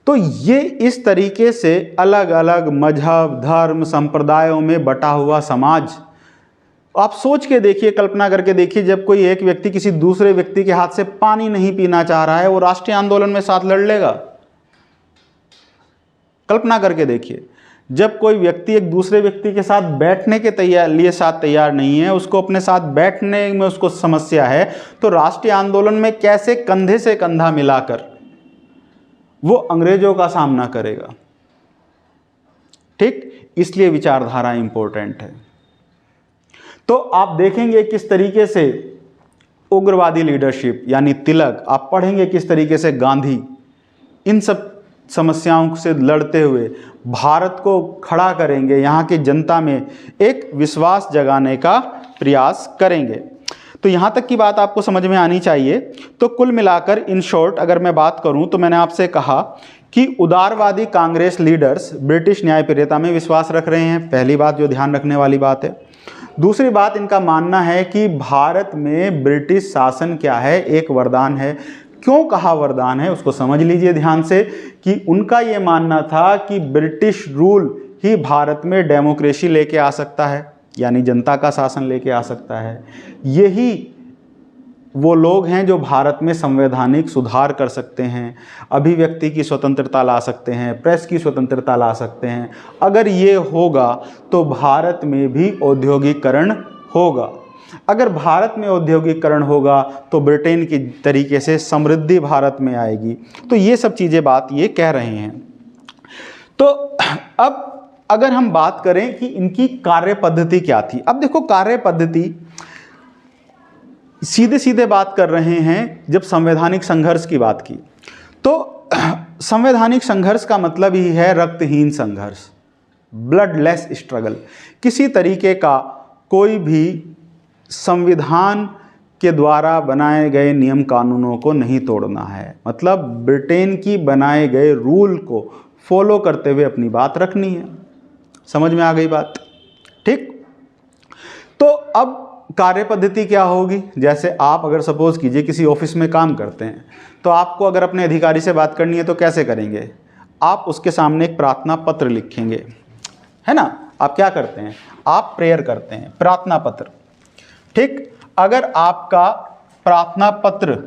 तो ये इस तरीके से अलग अलग मजहब, धर्म, संप्रदायों में बटा हुआ समाज। आप सोच के देखिए, कल्पना करके देखिए, जब कोई एक व्यक्ति किसी दूसरे व्यक्ति के हाथ से पानी नहीं पीना चाह रहा है, वो राष्ट्रीय आंदोलन में साथ लड़ लेगा? कल्पना करके देखिए, जब कोई व्यक्ति एक दूसरे व्यक्ति के साथ बैठने के लिए तैयार नहीं है, उसको अपने साथ बैठने में उसको समस्या है, तो राष्ट्रीय आंदोलन में कैसे कंधे से कंधा मिलाकर वो अंग्रेजों का सामना करेगा? ठीक, इसलिए विचारधारा इंपॉर्टेंट है। तो आप देखेंगे किस तरीके से उग्रवादी लीडरशिप यानी तिलक, आप पढ़ेंगे किस तरीके से गांधी इन सब समस्याओं से लड़ते हुए भारत को खड़ा करेंगे, यहाँ की जनता में एक विश्वास जगाने का प्रयास करेंगे। तो यहाँ तक की बात आपको समझ में आनी चाहिए। तो कुल मिलाकर इन शॉर्ट अगर मैं बात करूँ तो मैंने आपसे कहा कि उदारवादी कांग्रेस लीडर्स ब्रिटिश न्यायप्रियता में विश्वास रख रहे हैं, पहली बात जो ध्यान रखने वाली बात है। दूसरी बात, इनका मानना है कि भारत में ब्रिटिश शासन क्या है, एक वरदान है। क्यों कहा वरदान है, उसको समझ लीजिए ध्यान से, कि उनका ये मानना था कि ब्रिटिश रूल ही भारत में डेमोक्रेसी लेके आ सकता है, यानी जनता का शासन लेके आ सकता है। यही वो लोग हैं जो भारत में संवैधानिक सुधार कर सकते हैं, अभिव्यक्ति की स्वतंत्रता ला सकते हैं, प्रेस की स्वतंत्रता ला सकते हैं। अगर ये होगा तो भारत में भी औद्योगिकरण होगा। अगर भारत में औद्योगिकरण होगा तो ब्रिटेन की तरीके से समृद्धि भारत में आएगी। तो ये सब चीज़ें बात ये कह रहे हैं। तो अब अगर हम बात करें कि इनकी कार्य पद्धति क्या थी, अब देखो कार्य पद्धति सीधे सीधे बात कर रहे हैं। जब संवैधानिक संघर्ष की बात की तो संवैधानिक संघर्ष का मतलब ही है रक्तहीन संघर्ष, ब्लडलेस स्ट्रगल। किसी तरीके का कोई भी संविधान के द्वारा बनाए गए नियम कानूनों को नहीं तोड़ना है, मतलब ब्रिटेन की बनाए गए रूल को फॉलो करते हुए अपनी बात रखनी है। समझ में आ गई बात? ठीक। तो अब कार्य पद्धति क्या होगी? जैसे आप अगर सपोज कीजिए किसी ऑफिस में काम करते हैं, तो आपको अगर अपने अधिकारी से बात करनी है तो कैसे करेंगे? आप उसके सामने एक प्रार्थना पत्र लिखेंगे, है ना? आप क्या करते हैं? आप प्रेयर करते हैं, प्रार्थना पत्र। ठीक। अगर आपका प्रार्थना पत्र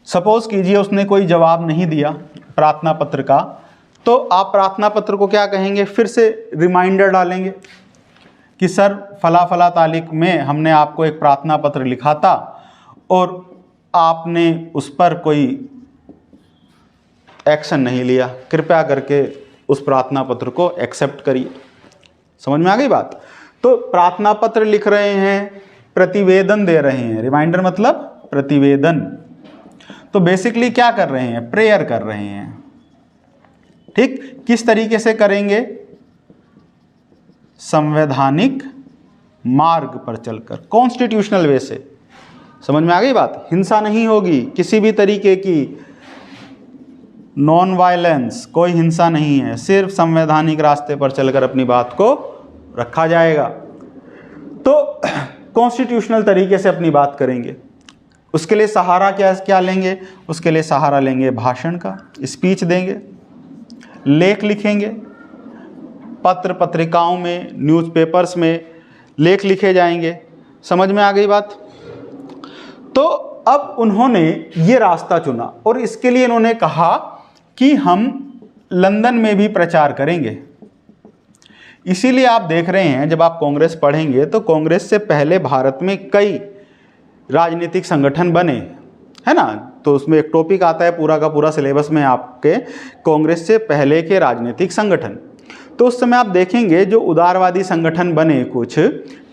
सपोज कीजिए उसने कोई जवाब नहीं दिया प्रार्थना पत्र का, तो आप प्रार्थना पत्र को क्या कहेंगे? फिर से रिमाइंडर डालेंगे कि सर फला फला तारीख में हमने आपको एक प्रार्थना पत्र लिखा था और आपने उस पर कोई एक्शन नहीं लिया, कृपया करके उस प्रार्थना पत्र को एक्सेप्ट करिए। समझ में आ गई बात? तो प्रार्थना पत्र लिख रहे हैं, प्रतिवेदन दे रहे हैं। रिमाइंडर मतलब प्रतिवेदन। तो बेसिकली क्या कर रहे हैं? प्रेयर कर रहे हैं। ठीक। किस तरीके से करेंगे? संवैधानिक मार्ग पर चलकर, कॉन्स्टिट्यूशनल वे से। समझ में आ गई बात? हिंसा नहीं होगी किसी भी तरीके की, नॉन वायलेंस, कोई हिंसा नहीं है, सिर्फ संवैधानिक रास्ते पर चलकर अपनी बात को रखा जाएगा। तो कॉन्स्टिट्यूशनल तरीके से अपनी बात करेंगे। उसके लिए सहारा क्या लेंगे? उसके लिए सहारा लेंगे भाषण का, स्पीच देंगे, लेख लिखेंगे, पत्र पत्रिकाओं में, न्यूज़पेपर्स में लेख लिखे जाएंगे। समझ में आ गई बात? तो अब उन्होंने ये रास्ता चुना और इसके लिए इन्होंने कहा कि हम लंदन में भी प्रचार करेंगे। इसीलिए आप देख रहे हैं जब आप कांग्रेस पढ़ेंगे तो कांग्रेस से पहले भारत में कई राजनीतिक संगठन बने, है ना? तो उसमें एक टॉपिक आता है पूरा का पूरा सिलेबस में आपके, कांग्रेस से पहले के राजनीतिक संगठन। तो उस समय आप देखेंगे जो उदारवादी संगठन बने कुछ,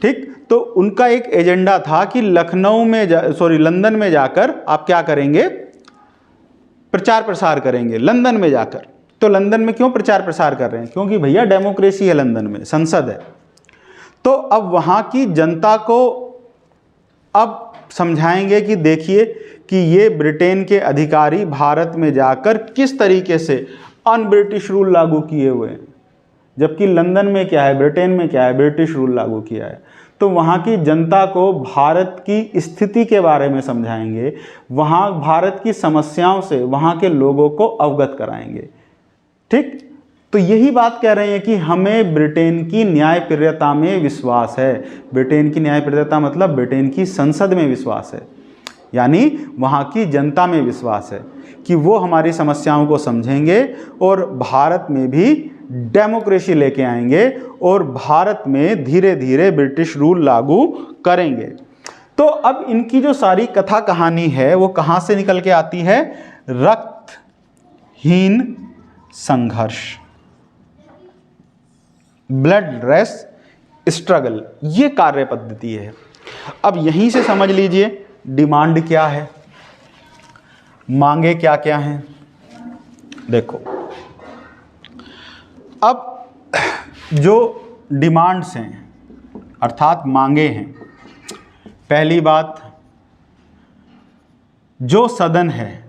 ठीक, तो उनका एक एजेंडा था कि लंदन में जाकर आप क्या करेंगे? प्रचार प्रसार करेंगे लंदन में जाकर। तो लंदन में क्यों प्रचार प्रसार कर रहे हैं? क्योंकि भैया डेमोक्रेसी है, लंदन में संसद है। तो अब वहाँ की जनता को अब समझाएंगे कि देखिए कि ये ब्रिटेन के अधिकारी भारत में जाकर किस तरीके से अन ब्रिटिश रूल लागू किए हुए हैं, जबकि लंदन में क्या है, ब्रिटेन में क्या है, ब्रिटिश रूल लागू किया है। तो वहाँ की जनता को भारत की स्थिति के बारे में समझाएंगे, वहाँ भारत की समस्याओं से वहाँ के लोगों को अवगत कराएंगे। ठीक। तो यही बात कह रहे हैं कि हमें ब्रिटेन की न्यायप्रियता में विश्वास है। ब्रिटेन की न्यायप्रियता मतलब ब्रिटेन की संसद में विश्वास है, यानी वहाँ की जनता में विश्वास है कि वो हमारी समस्याओं को समझेंगे और भारत में भी डेमोक्रेसी लेके आएंगे और भारत में धीरे धीरे ब्रिटिश रूल लागू करेंगे। तो अब इनकी जो सारी कथा कहानी है वो कहाँ से निकल के आती है? रक्तहीन संघर्ष, ब्लडलेस स्ट्रगल, ये कार्य पद्धति है। अब यहीं से समझ लीजिए डिमांड क्या है, मांगे क्या क्या हैं। देखो अब जो डिमांड्स हैं अर्थात मांगे हैं, पहली बात, जो सदन है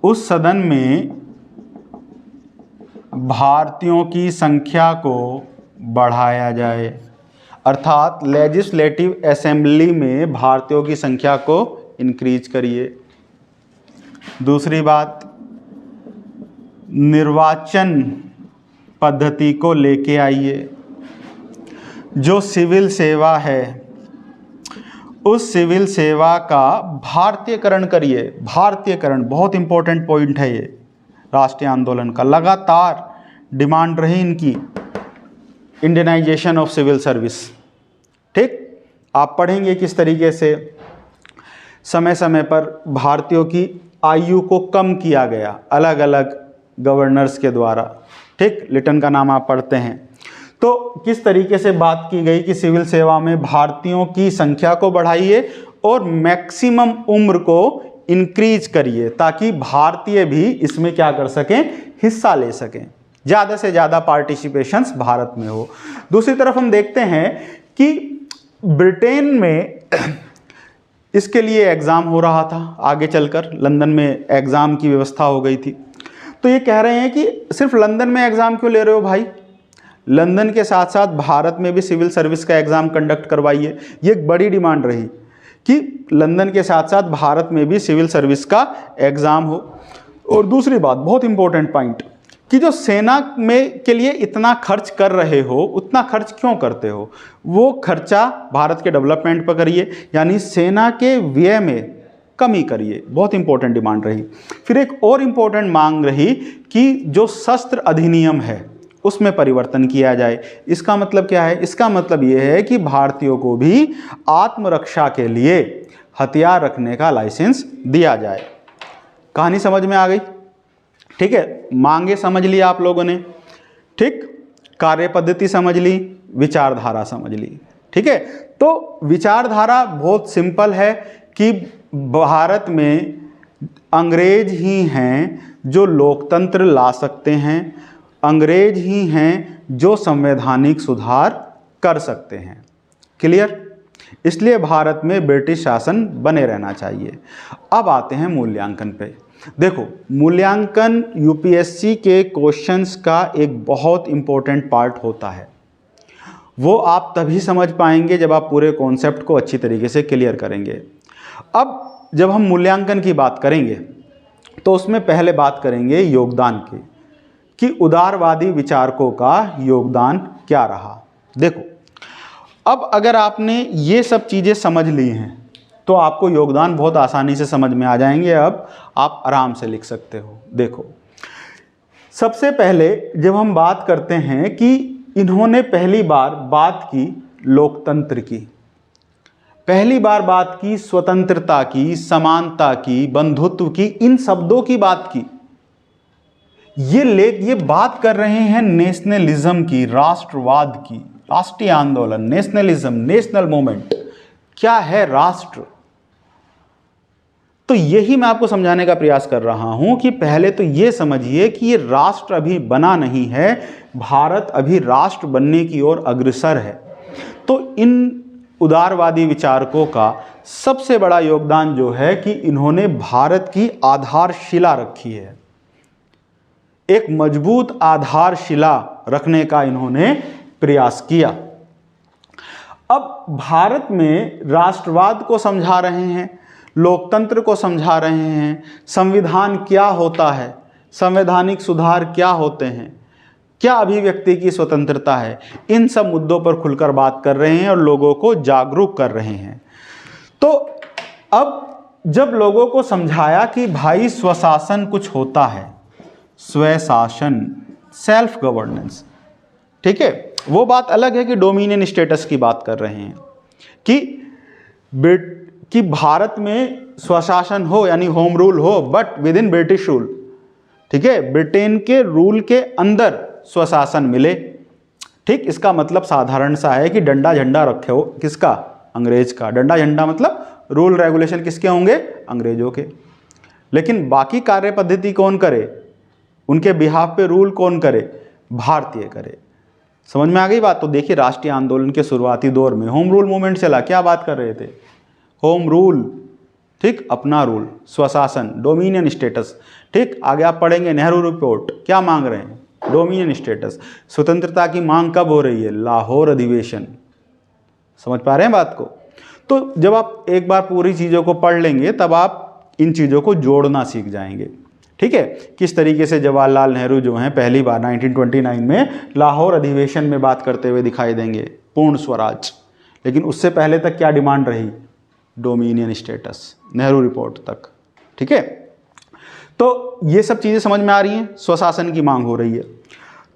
उस सदन में भारतीयों की संख्या को बढ़ाया जाए, अर्थात लेजिस्लेटिव असेंबली में भारतीयों की संख्या को इंक्रीज करिए। दूसरी बात, निर्वाचन पद्धति को लेके आइए, जो सिविल सेवा है उस सिविल सेवा का भारतीयकरण करिए। भारतीयकरण बहुत इंपॉर्टेंट पॉइंट है ये राष्ट्रीय आंदोलन का। लगातार डिमांड रही इनकी इंडियनाइजेशन ऑफ सिविल सर्विस। ठीक, आप पढ़ेंगे किस तरीके से समय समय पर भारतीयों की आयु को कम किया गया अलग अलग गवर्नर्स के द्वारा। ठीक, लिटन का नाम आप पढ़ते हैं। तो किस तरीके से बात की गई कि सिविल सेवा में भारतीयों की संख्या को बढ़ाइए और मैक्सिमम उम्र को इंक्रीज करिए ताकि भारतीय भी इसमें क्या कर सकें, हिस्सा ले सकें, ज़्यादा से ज़्यादा पार्टिसिपेशंस भारत में हो। दूसरी तरफ हम देखते हैं कि ब्रिटेन में इसके लिए एग्ज़ाम हो रहा था, आगे चलकर लंदन में एग्ज़ाम की व्यवस्था हो गई थी। तो ये कह रहे हैं कि सिर्फ लंदन में एग्ज़ाम क्यों ले रहे हो भाई, लंदन के साथ साथ भारत में भी सिविल सर्विस का एग्ज़ाम कंडक्ट करवाइए। ये एक बड़ी डिमांड रही कि लंदन के साथ साथ भारत में भी सिविल सर्विस का एग्ज़ाम हो। और दूसरी बात, बहुत इंपॉर्टेंट पॉइंट, कि जो सेना में के लिए इतना खर्च कर रहे हो उतना खर्च क्यों करते हो, वो खर्चा भारत के डेवलपमेंट पर करिए, यानी सेना के व्यय में कमी करिए। बहुत इंपॉर्टेंट डिमांड रही। फिर एक और इंपॉर्टेंट मांग रही कि जो शस्त्र अधिनियम है उसमें परिवर्तन किया जाए। इसका मतलब क्या है, इसका मतलब ये है कि भारतीयों को भी आत्मरक्षा के लिए हथियार रखने का लाइसेंस दिया जाए। कहानी समझ में आ गई? ठीक है, मांगे समझ ली आप लोगों ने। ठीक, कार्य पद्धति समझ ली, विचारधारा समझ ली। ठीक है, तो विचारधारा बहुत सिंपल है कि भारत में अंग्रेज ही हैं जो लोकतंत्र ला सकते हैं, अंग्रेज ही हैं जो संवैधानिक सुधार कर सकते हैं। क्लियर? इसलिए भारत में ब्रिटिश शासन बने रहना चाहिए। अब आते हैं मूल्यांकन पे। देखो, मूल्यांकन यूपीएससी के क्वेश्चंस का एक बहुत इंपॉर्टेंट पार्ट होता है। वो आप तभी समझ पाएंगे जब आप पूरे कॉन्सेप्ट को अच्छी तरीके से क्लियर करेंगे। अब जब हम मूल्यांकन की बात करेंगे तो उसमें पहले बात करेंगे योगदान की, कि उदारवादी विचारकों का योगदान क्या रहा। देखो, अब अगर आपने ये सब चीज़ें समझ ली हैं तो आपको योगदान बहुत आसानी से समझ में आ जाएंगे। अब आप आराम से लिख सकते हो। देखो, सबसे पहले जब हम बात करते हैं कि इन्होंने पहली बार बात की लोकतंत्र की, पहली बार बात की स्वतंत्रता की, समानता की, बंधुत्व की, इन शब्दों की बात की। ये बात कर रहे हैं नेशनलिज्म की, राष्ट्रवाद की, राष्ट्रीय आंदोलन, नेशनलिज्म, नेशनल मूवमेंट। क्या है राष्ट्र? तो यही मैं आपको समझाने का प्रयास कर रहा हूं कि पहले तो ये समझिए कि ये राष्ट्र अभी बना नहीं है, भारत अभी राष्ट्र बनने की ओर अग्रसर है। तो इन उदारवादी विचारकों का सबसे बड़ा योगदान जो है कि इन्होंने भारत की आधारशिला रखी है। एक मजबूत आधारशिला रखने का इन्होंने प्रयास किया। अब भारत में राष्ट्रवाद को समझा रहे हैं, लोकतंत्र को समझा रहे हैं, संविधान क्या होता है, संवैधानिक सुधार क्या होते हैं, क्या अभिव्यक्ति की स्वतंत्रता है, इन सब मुद्दों पर खुलकर बात कर रहे हैं और लोगों को जागरूक कर रहे हैं। तो अब जब लोगों को समझाया कि भाई स्वशासन कुछ होता है, स्वशासन, सेल्फ गवर्नेंस, ठीक है, वो बात अलग है कि डोमिनियन स्टेटस की बात कर रहे हैं कि भारत में स्वशासन हो यानी होम रूल हो, but with in British rule. ठीक है, ब्रिटेन के रूल के अंदर स्वशासन मिले। ठीक, इसका मतलब साधारण सा है कि डंडा झंडा रखे हो किसका? अंग्रेज का। डंडा झंडा मतलब रूल रेगुलेशन किसके होंगे? अंग्रेजों के। लेकिन बाकी कार्य पद्धति कौन करे? उनके बिहाफ पे रूल कौन करे? भारतीय करे। समझ में आ गई बात? तो देखिए, राष्ट्रीय आंदोलन के शुरुआती दौर में होम रूल मूवमेंट चला। क्या बात कर रहे थे? होम रूल, ठीक, अपना रूल, स्वशासन, डोमिनियन स्टेटस। ठीक, आगे आप पढ़ेंगे नेहरू रिपोर्ट, क्या मांग रहे हैं? Dominion status. स्वतंत्रता की मांग कब हो रही है? लाहौर अधिवेशन। समझ पा रहे हैं बात को? तो जब आप एक बार पूरी चीज़ों को पढ़ लेंगे तब आप इन चीज़ों को जोड़ना सीख जाएंगे। ठीक है, किस तरीके से जवाहरलाल नेहरू जो हैं पहली बार 1929 में लाहौर अधिवेशन में बात करते हुए दिखाई देंगे, पूर्ण स्वराज। लेकिन उससे पहले तक क्या डिमांड रही? डोमिनियन स्टेटस, नेहरू रिपोर्ट तक। ठीक है, तो ये सब चीज़ें समझ में आ रही हैं। स्वशासन की मांग हो रही है।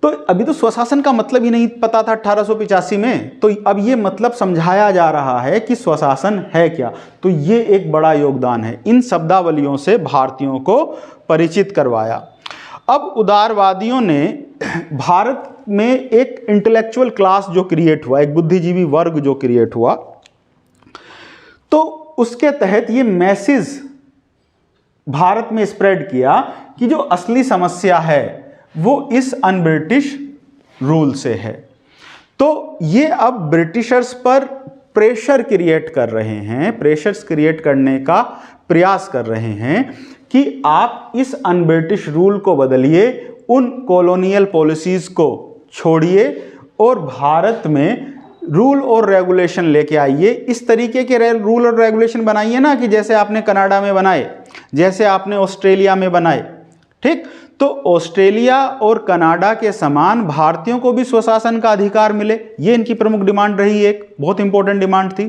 तो अभी तो स्वशासन का मतलब ही नहीं पता था 1885 में, तो अब ये मतलब समझाया जा रहा है कि स्वशासन है क्या। तो ये एक बड़ा योगदान है, इन शब्दावलियों से भारतीयों को परिचित करवाया। अब उदारवादियों ने भारत में एक इंटेलेक्चुअल क्लास जो क्रिएट हुआ, एक बुद्धिजीवी वर्ग जो क्रिएट हुआ, तो उसके तहत ये मैसेज भारत में स्प्रेड किया कि जो असली समस्या है वो इस अनब्रिटिश रूल से है। तो ये अब ब्रिटिशर्स पर प्रेशर क्रिएट कर रहे हैं, प्रेशर्स क्रिएट करने का प्रयास कर रहे हैं कि आप इस अनब्रिटिश रूल को बदलिए, उन कॉलोनियल पॉलिसीज को छोड़िए और भारत में रूल और रेगुलेशन लेके आइए। इस तरीके के रूल और रेगुलेशन बनाइए ना कि जैसे आपने कनाडा में बनाए, जैसे आपने ऑस्ट्रेलिया में बनाए। ठीक, तो ऑस्ट्रेलिया और कनाडा के समान भारतीयों को भी स्वशासन का अधिकार मिले, ये इनकी प्रमुख डिमांड रही, एक बहुत इंपॉर्टेंट डिमांड थी।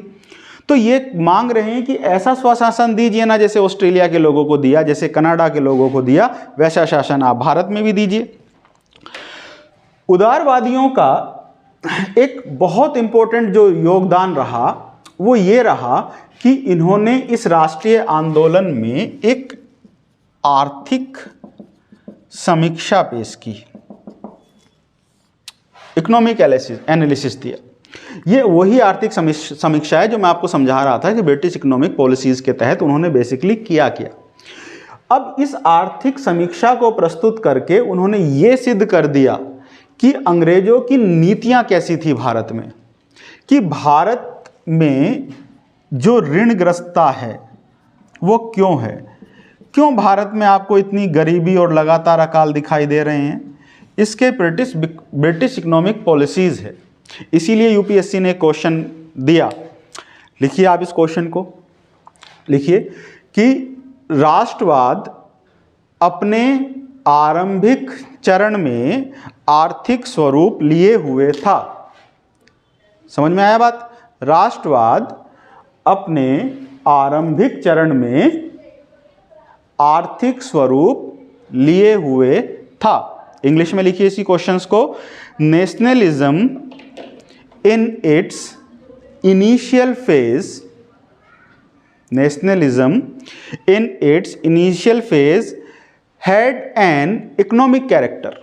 तो ये मांग रहे हैं कि ऐसा स्वशासन दीजिए ना जैसे ऑस्ट्रेलिया के लोगों को दिया, जैसे कनाडा के लोगों को दिया, वैसा शासन आप भारत में भी दीजिए। उदारवादियों का एक बहुत इंपॉर्टेंट जो योगदान रहा वो ये रहा कि इन्होंने इस राष्ट्रीय आंदोलन में एक आर्थिक समीक्षा पेश की, इकोनॉमिक एनालिसिस दिया। ये वही आर्थिक समीक्षा है जो मैं आपको समझा रहा था कि ब्रिटिश इकोनॉमिक पॉलिसीज के तहत उन्होंने बेसिकली किया। अब इस आर्थिक समीक्षा को प्रस्तुत करके उन्होंने ये सिद्ध कर दिया कि अंग्रेजों की नीतियां कैसी थी भारत में, कि भारत में जो ऋणग्रस्तता है वो क्यों है, क्यों भारत में आपको इतनी गरीबी और लगातार अकाल दिखाई दे रहे हैं, इसके ब्रिटिश इकोनॉमिक पॉलिसीज है। इसीलिए यूपीएससी ने क्वेश्चन दिया, लिखिए आप इस क्वेश्चन को, लिखिए कि राष्ट्रवाद अपने आरंभिक चरण में आर्थिक स्वरूप लिए हुए था। समझ में आया बात? राष्ट्रवाद अपने आरंभिक चरण में आर्थिक स्वरूप लिए हुए था। इंग्लिश में लिखिए इसी क्वेश्चंस को, nationalism in its initial phase, nationalism in its initial phase had an economic character.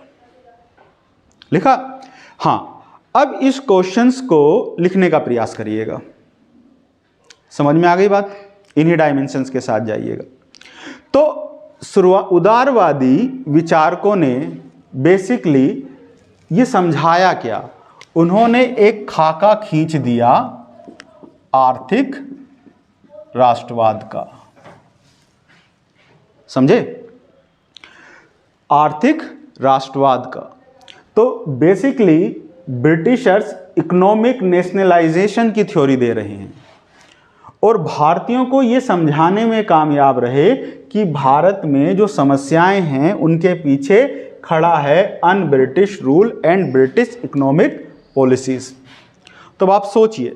लिखा? हाँ, अब इस क्वेश्चंस को लिखने का प्रयास करिएगा। समझ में आ गई बात? इन्हीं डायमेंशंस के साथ जाइएगा। तो उदारवादी विचारकों ने बेसिकली ये समझाया क्या, उन्होंने एक खाका खींच दिया आर्थिक राष्ट्रवाद का। समझे? आर्थिक राष्ट्रवाद का। तो बेसिकली ब्रिटिशर्स इकोनॉमिक नेशनलाइजेशन की थ्योरी दे रहे हैं और भारतीयों को ये समझाने में कामयाब रहे कि भारत में जो समस्याएं हैं उनके पीछे खड़ा है un British rule and British economic policies. तो आप सोचिए,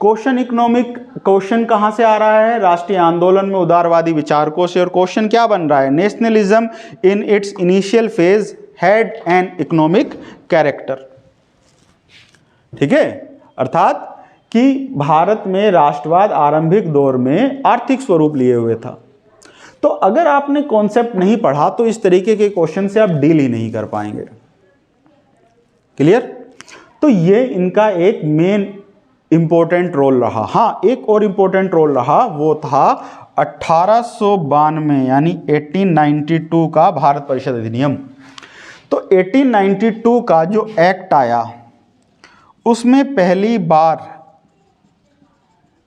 क्वेश्चन कहां से आ रहा है? राष्ट्रीय आंदोलन में उदारवादी विचारकों से। और क्वेश्चन क्या बन रहा है? Nationalism in its initial phase had an economic character. ठीक है, अर्थात कि भारत में राष्ट्रवाद आरंभिक दौर में आर्थिक स्वरूप लिए हुए था। तो अगर आपने कॉन्सेप्ट नहीं पढ़ा तो इस तरीके के क्वेश्चन से आप डील ही नहीं कर पाएंगे। क्लियर? तो ये इनका एक मेन इंपॉर्टेंट रोल रहा। हाँ, एक और इंपॉर्टेंट रोल रहा, वो था 1892 यानी 1892 का भारत परिषद अधिनियम। तो 1892 का जो एक्ट आया उसमें पहली बार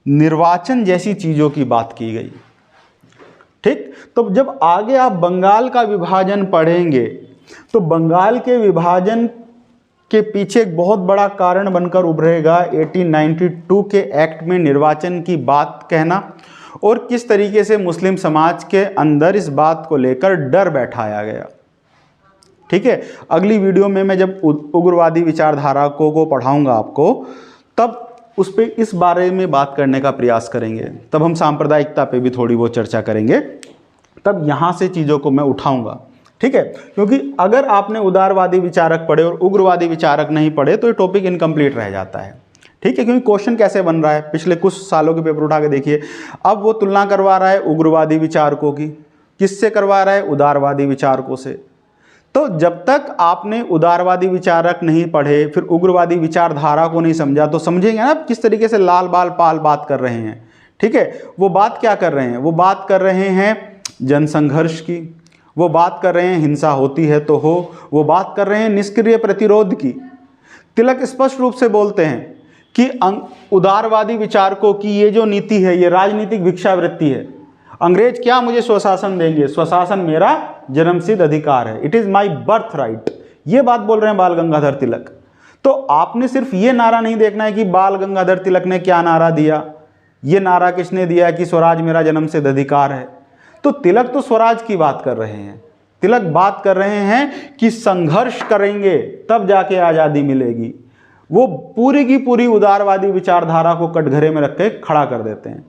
निर्वाचन जैसी चीजों की बात की गई। ठीक, तो जब आगे आप बंगाल का विभाजन पढ़ेंगे तो बंगाल के विभाजन के पीछे एक बहुत बड़ा कारण बनकर उभरेगा 1892 के एक्ट में निर्वाचन की बात कहना और किस तरीके से मुस्लिम समाज के अंदर इस बात को लेकर डर बैठाया गया। ठीक है, अगली वीडियो में मैं जब उग्रवादी विचारधारा को पढ़ाऊंगा आपको, तब उस पर इस बारे में बात करने का प्रयास करेंगे। तब हम सांप्रदायिकता पे भी थोड़ी बहुत चर्चा करेंगे, तब यहाँ से चीज़ों को मैं उठाऊंगा, ठीक है। क्योंकि अगर आपने उदारवादी विचारक पढ़े और उग्रवादी विचारक नहीं पढ़े तो ये टॉपिक इनकम्प्लीट रह जाता है, ठीक है। क्योंकि क्वेश्चन कैसे बन रहा है, पिछले कुछ सालों के पेपर उठा के देखिए, अब वो तुलना करवा रहा है उग्रवादी विचारकों की, किससे करवा रहा है, उदारवादी विचारकों से। तो जब तक आपने उदारवादी विचारक नहीं पढ़े, फिर उग्रवादी विचारधारा को नहीं समझा, तो समझेंगे ना किस तरीके से लाल बाल पाल बात कर रहे हैं, ठीक है। वो बात क्या कर रहे हैं, वो बात कर रहे हैं जनसंघर्ष की, वो बात कर रहे हैं हिंसा होती है तो हो, वो बात कर रहे हैं निष्क्रिय प्रतिरोध की। तिलक स्पष्ट रूप से बोलते हैं कि उदारवादी विचारकों की ये जो नीति है ये राजनीतिक भिक्षावृत्ति है। अंग्रेज क्या मुझे स्वशासन देंगे, स्वशासन मेरा जन्मसिद्ध अधिकार है, it is my birth right, ये बात बोल रहे हैं बाल गंगाधर तिलक। तो आपने सिर्फ ये नारा नहीं देखना है कि बाल गंगाधर तिलक ने क्या नारा दिया, ये नारा किसने दिया कि स्वराज मेरा जन्मसिद्ध अधिकार है। तो तिलक तो स्वराज की बात कर रहे हैं, तिलक बात कर रहे हैं कि संघर्ष करेंगे तब जाके आज़ादी मिलेगी। वो पूरी की पूरी उदारवादी विचारधारा को कटघरे में रख के खड़ा कर देते हैं।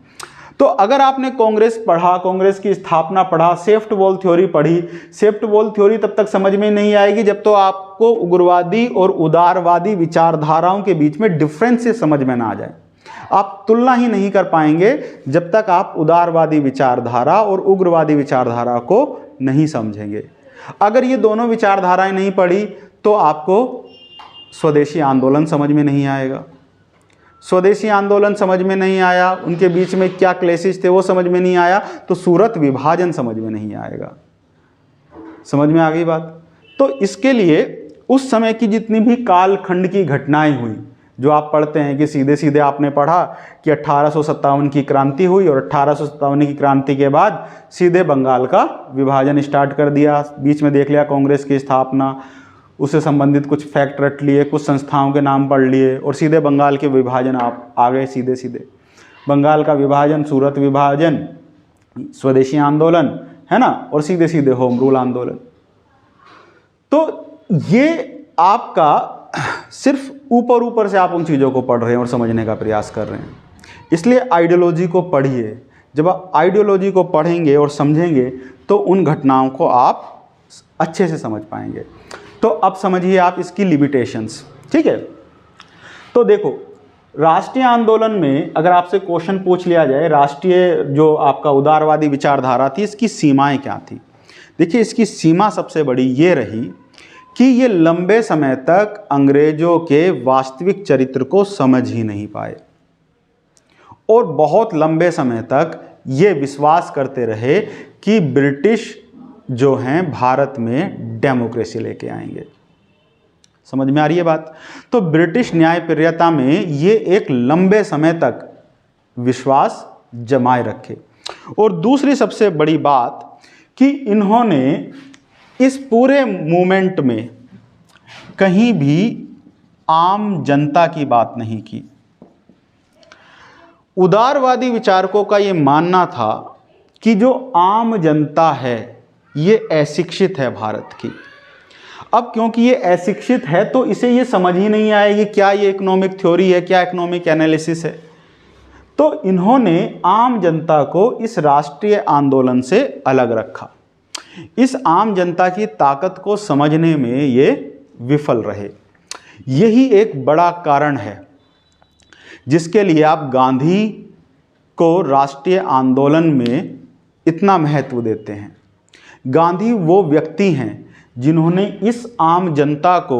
तो अगर आपने कांग्रेस पढ़ा, कांग्रेस की स्थापना पढ़ा, सेफ्ट वॉल थ्योरी पढ़ी, सेफ्ट वॉल थ्योरी तब तक समझ में नहीं आएगी जब तो आपको उग्रवादी और उदारवादी विचारधाराओं के बीच में डिफरेंस से समझ में ना आ जाए। आप तुलना ही नहीं कर पाएंगे जब तक आप उदारवादी विचारधारा और उग्रवादी विचारधारा को नहीं समझेंगे। अगर ये दोनों विचारधाराएं नहीं पढ़ी तो आपको स्वदेशी आंदोलन समझ में नहीं आएगा। स्वदेशी आंदोलन समझ में नहीं आया, उनके बीच में क्या क्लेशेस थे वो समझ में नहीं आया, तो सूरत विभाजन समझ में नहीं आएगा। समझ में आ गई बात। तो इसके लिए उस समय की जितनी भी कालखंड की घटनाएं हुई, जो आप पढ़ते हैं कि सीधे सीधे आपने पढ़ा कि 1857 की क्रांति हुई और 1857 की क्रांति के बाद सीधे बंगाल का विभाजन स्टार्ट कर दिया। बीच में देख लिया कांग्रेस की स्थापना, उससे संबंधित कुछ फैक्ट रट लिए, कुछ संस्थाओं के नाम पढ़ लिए और सीधे बंगाल के विभाजन आप आ गए। सीधे सीधे बंगाल का विभाजन, सूरत विभाजन, स्वदेशी आंदोलन, है ना, और सीधे सीधे होम रूल आंदोलन। तो ये आपका सिर्फ ऊपर ऊपर से आप उन चीज़ों को पढ़ रहे हैं और समझने का प्रयास कर रहे हैं। इसलिए आइडियोलॉजी को पढ़िए। जब आप आइडियोलॉजी को पढ़ेंगे और समझेंगे तो उन घटनाओं को आप अच्छे से समझ पाएंगे। तो अब समझिए आप इसकी लिमिटेशंस, ठीक है। तो देखो, राष्ट्रीय आंदोलन में अगर आपसे क्वेश्चन पूछ लिया जाए, राष्ट्रीय जो आपका उदारवादी विचारधारा थी, इसकी सीमाएं क्या थी। देखिए, इसकी सीमा सबसे बड़ी ये रही कि ये लंबे समय तक अंग्रेजों के वास्तविक चरित्र को समझ ही नहीं पाए और बहुत लंबे समय तक ये विश्वास करते रहे कि ब्रिटिश जो हैं भारत में डेमोक्रेसी लेके आएंगे। समझ में आ रही है बात। तो ब्रिटिश न्यायप्रियता में ये एक लंबे समय तक विश्वास जमाए रखे। और दूसरी सबसे बड़ी बात कि इन्होंने इस पूरे मूवमेंट में कहीं भी आम जनता की बात नहीं की। उदारवादी विचारकों का ये मानना था कि जो आम जनता है ये अशिक्षित है भारत की। अब क्योंकि ये अशिक्षित है तो इसे ये समझ ही नहीं आएगी क्या ये इकोनॉमिक थ्योरी है, क्या इकोनॉमिक एनालिसिस है। तो इन्होंने आम जनता को इस राष्ट्रीय आंदोलन से अलग रखा। इस आम जनता की ताकत को समझने में ये विफल रहे। यही एक बड़ा कारण है जिसके लिए आप गांधी को राष्ट्रीय आंदोलन में इतना महत्व देते हैं। गांधी वो व्यक्ति हैं जिन्होंने इस आम जनता को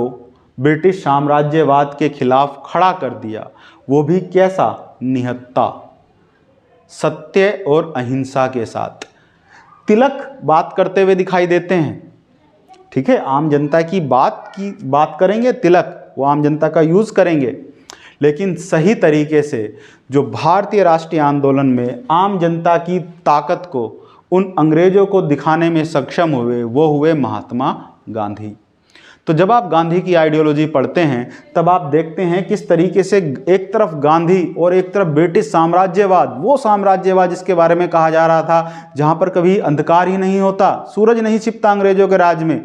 ब्रिटिश साम्राज्यवाद के खिलाफ खड़ा कर दिया, वो भी कैसा, निहत्ता, सत्य और अहिंसा के साथ। तिलक बात करते हुए दिखाई देते हैं, ठीक है, आम जनता की बात करेंगे, तिलक वो आम जनता का यूज़ करेंगे, लेकिन सही तरीके से जो भारतीय राष्ट्रीय आंदोलन में आम जनता की ताकत को उन अंग्रेजों को दिखाने में सक्षम हुए वो हुए महात्मा गांधी। तो जब आप गांधी की आइडियोलॉजी पढ़ते हैं तब आप देखते हैं किस तरीके से एक तरफ गांधी और एक तरफ ब्रिटिश साम्राज्यवाद, वो साम्राज्यवाद जिसके बारे में कहा जा रहा था जहां पर कभी अंधकार ही नहीं होता, सूरज नहीं छिपता अंग्रेजों के राज में,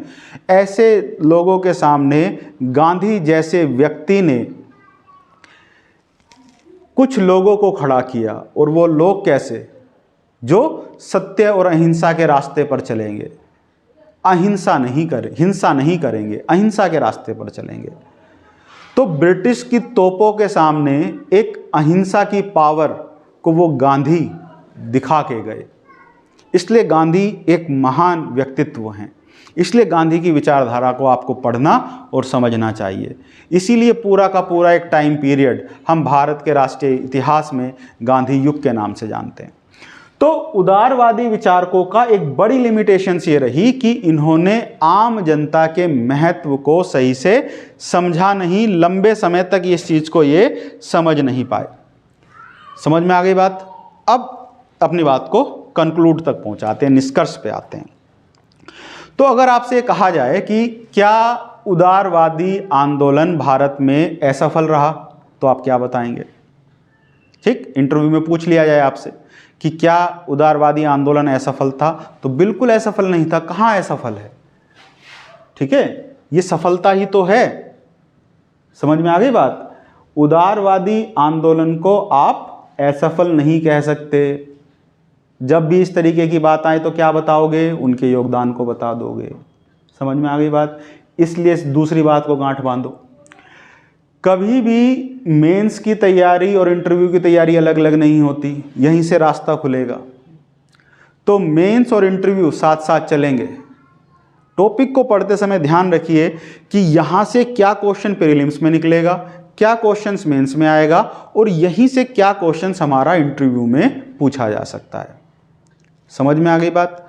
ऐसे लोगों के सामने गांधी जैसे व्यक्ति ने कुछ लोगों को खड़ा किया, और वो लोग कैसे? जो सत्य और अहिंसा के रास्ते पर चलेंगे, हिंसा नहीं करेंगे, अहिंसा के रास्ते पर चलेंगे। तो ब्रिटिश की तोपों के सामने एक अहिंसा की पावर को वो गांधी दिखा के गए। इसलिए गांधी एक महान व्यक्तित्व हैं। इसलिए गांधी की विचारधारा को आपको पढ़ना और समझना चाहिए। इसीलिए पूरा का पूरा एक टाइम पीरियड हम भारत के राष्ट्रीय इतिहास में गांधी युग के नाम से जानते हैं। तो उदारवादी विचारकों का एक बड़ी लिमिटेशंस ये रही कि इन्होंने आम जनता के महत्व को सही से समझा नहीं, लंबे समय तक इस चीज़ को ये समझ नहीं पाए। समझ में आ गई बात? अब अपनी बात को कंक्लूड तक पहुंचाते हैं, निष्कर्ष पे आते हैं। तो अगर आपसे कहा जाए कि क्या उदारवादी आंदोलन भारत में असफल रहा, तो आप क्या बताएंगे? ठीक, इंटरव्यू में पूछ लिया जाए आपसे कि क्या उदारवादी आंदोलन असफल था, तो बिल्कुल असफल नहीं था। कहाँ असफल है? ठीक है, ये सफलता ही तो है। समझ में आ गई बात? उदारवादी आंदोलन को आप असफल नहीं कह सकते। जब भी इस तरीके की बात आए तो क्या बताओगे? उनके योगदान को बता दोगे। समझ में आ गई बात? इसलिए दूसरी बात को गांठ बांधो। कभी भी मेंस की तैयारी और इंटरव्यू की तैयारी अलग अलग नहीं होती, यहीं से रास्ता खुलेगा। तो मेंस और इंटरव्यू साथ साथ चलेंगे। टॉपिक को पढ़ते समय ध्यान रखिए कि यहाँ से क्या क्वेश्चन प्रीलिम्स में निकलेगा, क्या क्वेश्चंस मेंस में आएगा, और यहीं से क्या क्वेश्चंस हमारा इंटरव्यू में पूछा जा सकता है। समझ में आ गई बात?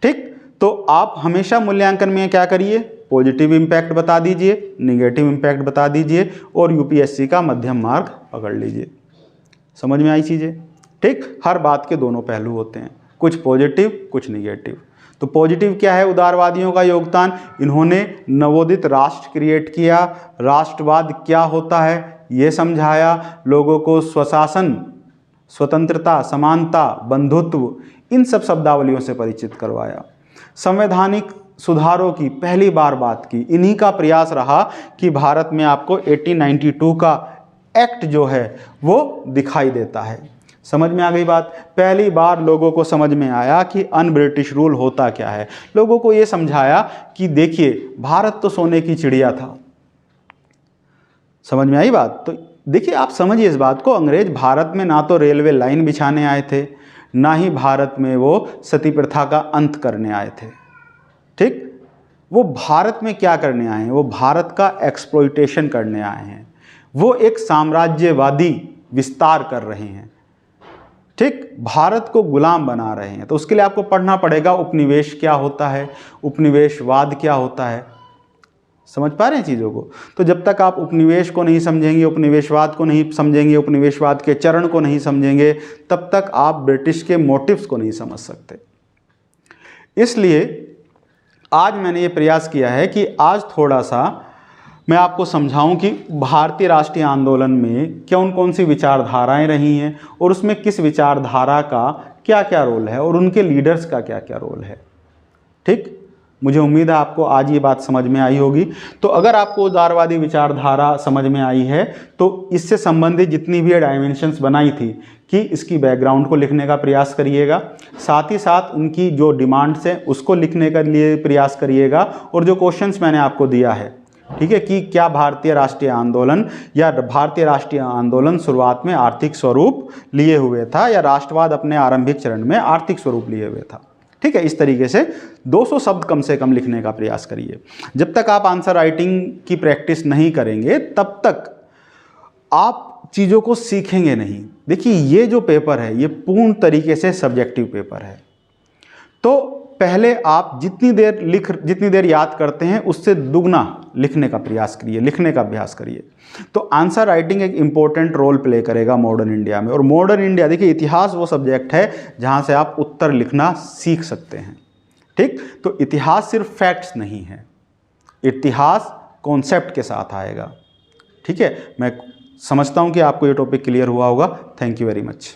ठीक, तो आप हमेशा मूल्यांकन में क्या करिए? पॉजिटिव इम्पैक्ट बता दीजिए, निगेटिव इम्पैक्ट बता दीजिए, और यूपीएससी का मध्यम मार्ग पकड़ लीजिए। समझ में आई चीज़ें? ठीक, हर बात के दोनों पहलू होते हैं, कुछ पॉजिटिव कुछ निगेटिव। तो पॉजिटिव क्या है? उदारवादियों का योगदान, इन्होंने नवोदित राष्ट्र क्रिएट किया, राष्ट्रवाद क्या होता है ये समझाया, लोगों को स्वशासन, स्वतंत्रता, समानता, बंधुत्व, इन सब शब्दावलियों से परिचित करवाया। संवैधानिक सुधारों की पहली बार बात की। इन्हीं का प्रयास रहा कि भारत में आपको 1892 का एक्ट जो है वो दिखाई देता है। समझ में आ गई बात? पहली बार लोगों को समझ में आया कि अन ब्रिटिश रूल होता क्या है। लोगों को ये समझाया कि देखिए भारत तो सोने की चिड़िया था। समझ में आई बात? तो देखिए आप समझिए इस बात को, अंग्रेज भारत में ना तो रेलवे लाइन बिछाने आए थे, ना ही भारत में वो सती प्रथा का अंत करने आए थे। ठीक, वो भारत में क्या करने आए हैं? वो भारत का एक्सप्लॉइटेशन करने आए हैं। वो एक साम्राज्यवादी विस्तार कर रहे हैं। ठीक, भारत को गुलाम बना रहे हैं। तो उसके लिए आपको पढ़ना पड़ेगा उपनिवेश क्या होता है, उपनिवेशवाद क्या होता है। समझ पा रहे हैं चीज़ों को? तो जब तक आप उपनिवेश को नहीं समझेंगे, उपनिवेशवाद को नहीं समझेंगे, उपनिवेशवाद के चरण को नहीं समझेंगे, तब तक आप ब्रिटिश के मोटिव्स को नहीं समझ सकते। इसलिए आज मैंने ये प्रयास किया है कि आज थोड़ा सा मैं आपको समझाऊं कि भारतीय राष्ट्रीय आंदोलन में कौन कौन सी विचारधाराएं रही हैं और उसमें किस विचारधारा का क्या क्या रोल है और उनके लीडर्स का क्या क्या रोल है। ठीक, मुझे उम्मीद है आपको आज ये बात समझ में आई होगी। तो अगर आपको उदारवादी विचारधारा समझ में आई है तो इससे संबंधित जितनी भी डायमेंशंस बनाई थी कि इसकी बैकग्राउंड को लिखने का प्रयास करिएगा, साथ ही साथ उनकी जो डिमांड्स हैं उसको लिखने के लिए प्रयास करिएगा, और जो क्वेश्चंस मैंने आपको दिया है, ठीक है, कि क्या भारतीय राष्ट्रीय आंदोलन या भारतीय राष्ट्रीय आंदोलन शुरुआत में आर्थिक स्वरूप लिए हुए था या राष्ट्रवाद अपने आरंभिक चरण में आर्थिक स्वरूप लिए हुए था। ठीक है, इस तरीके से 200 शब्द कम से कम लिखने का प्रयास करिए। जब तक आप आंसर राइटिंग की प्रैक्टिस नहीं करेंगे तब तक आप चीज़ों को सीखेंगे नहीं। देखिए ये जो पेपर है ये पूर्ण तरीके से सब्जेक्टिव पेपर है। तो पहले आप जितनी देर याद करते हैं उससे दुगना लिखने का प्रयास करिए, लिखने का अभ्यास करिए। तो आंसर राइटिंग एक इम्पोर्टेंट रोल प्ले करेगा मॉडर्न इंडिया में। और मॉडर्न इंडिया, देखिए इतिहास वो सब्जेक्ट है जहाँ से आप उत्तर लिखना सीख सकते हैं। ठीक, तो इतिहास सिर्फ फैक्ट्स नहीं है, इतिहास कॉन्सेप्ट के साथ आएगा। ठीक है, मैं समझता हूँ कि आपको ये टॉपिक क्लियर हुआ होगा। Thank you very much.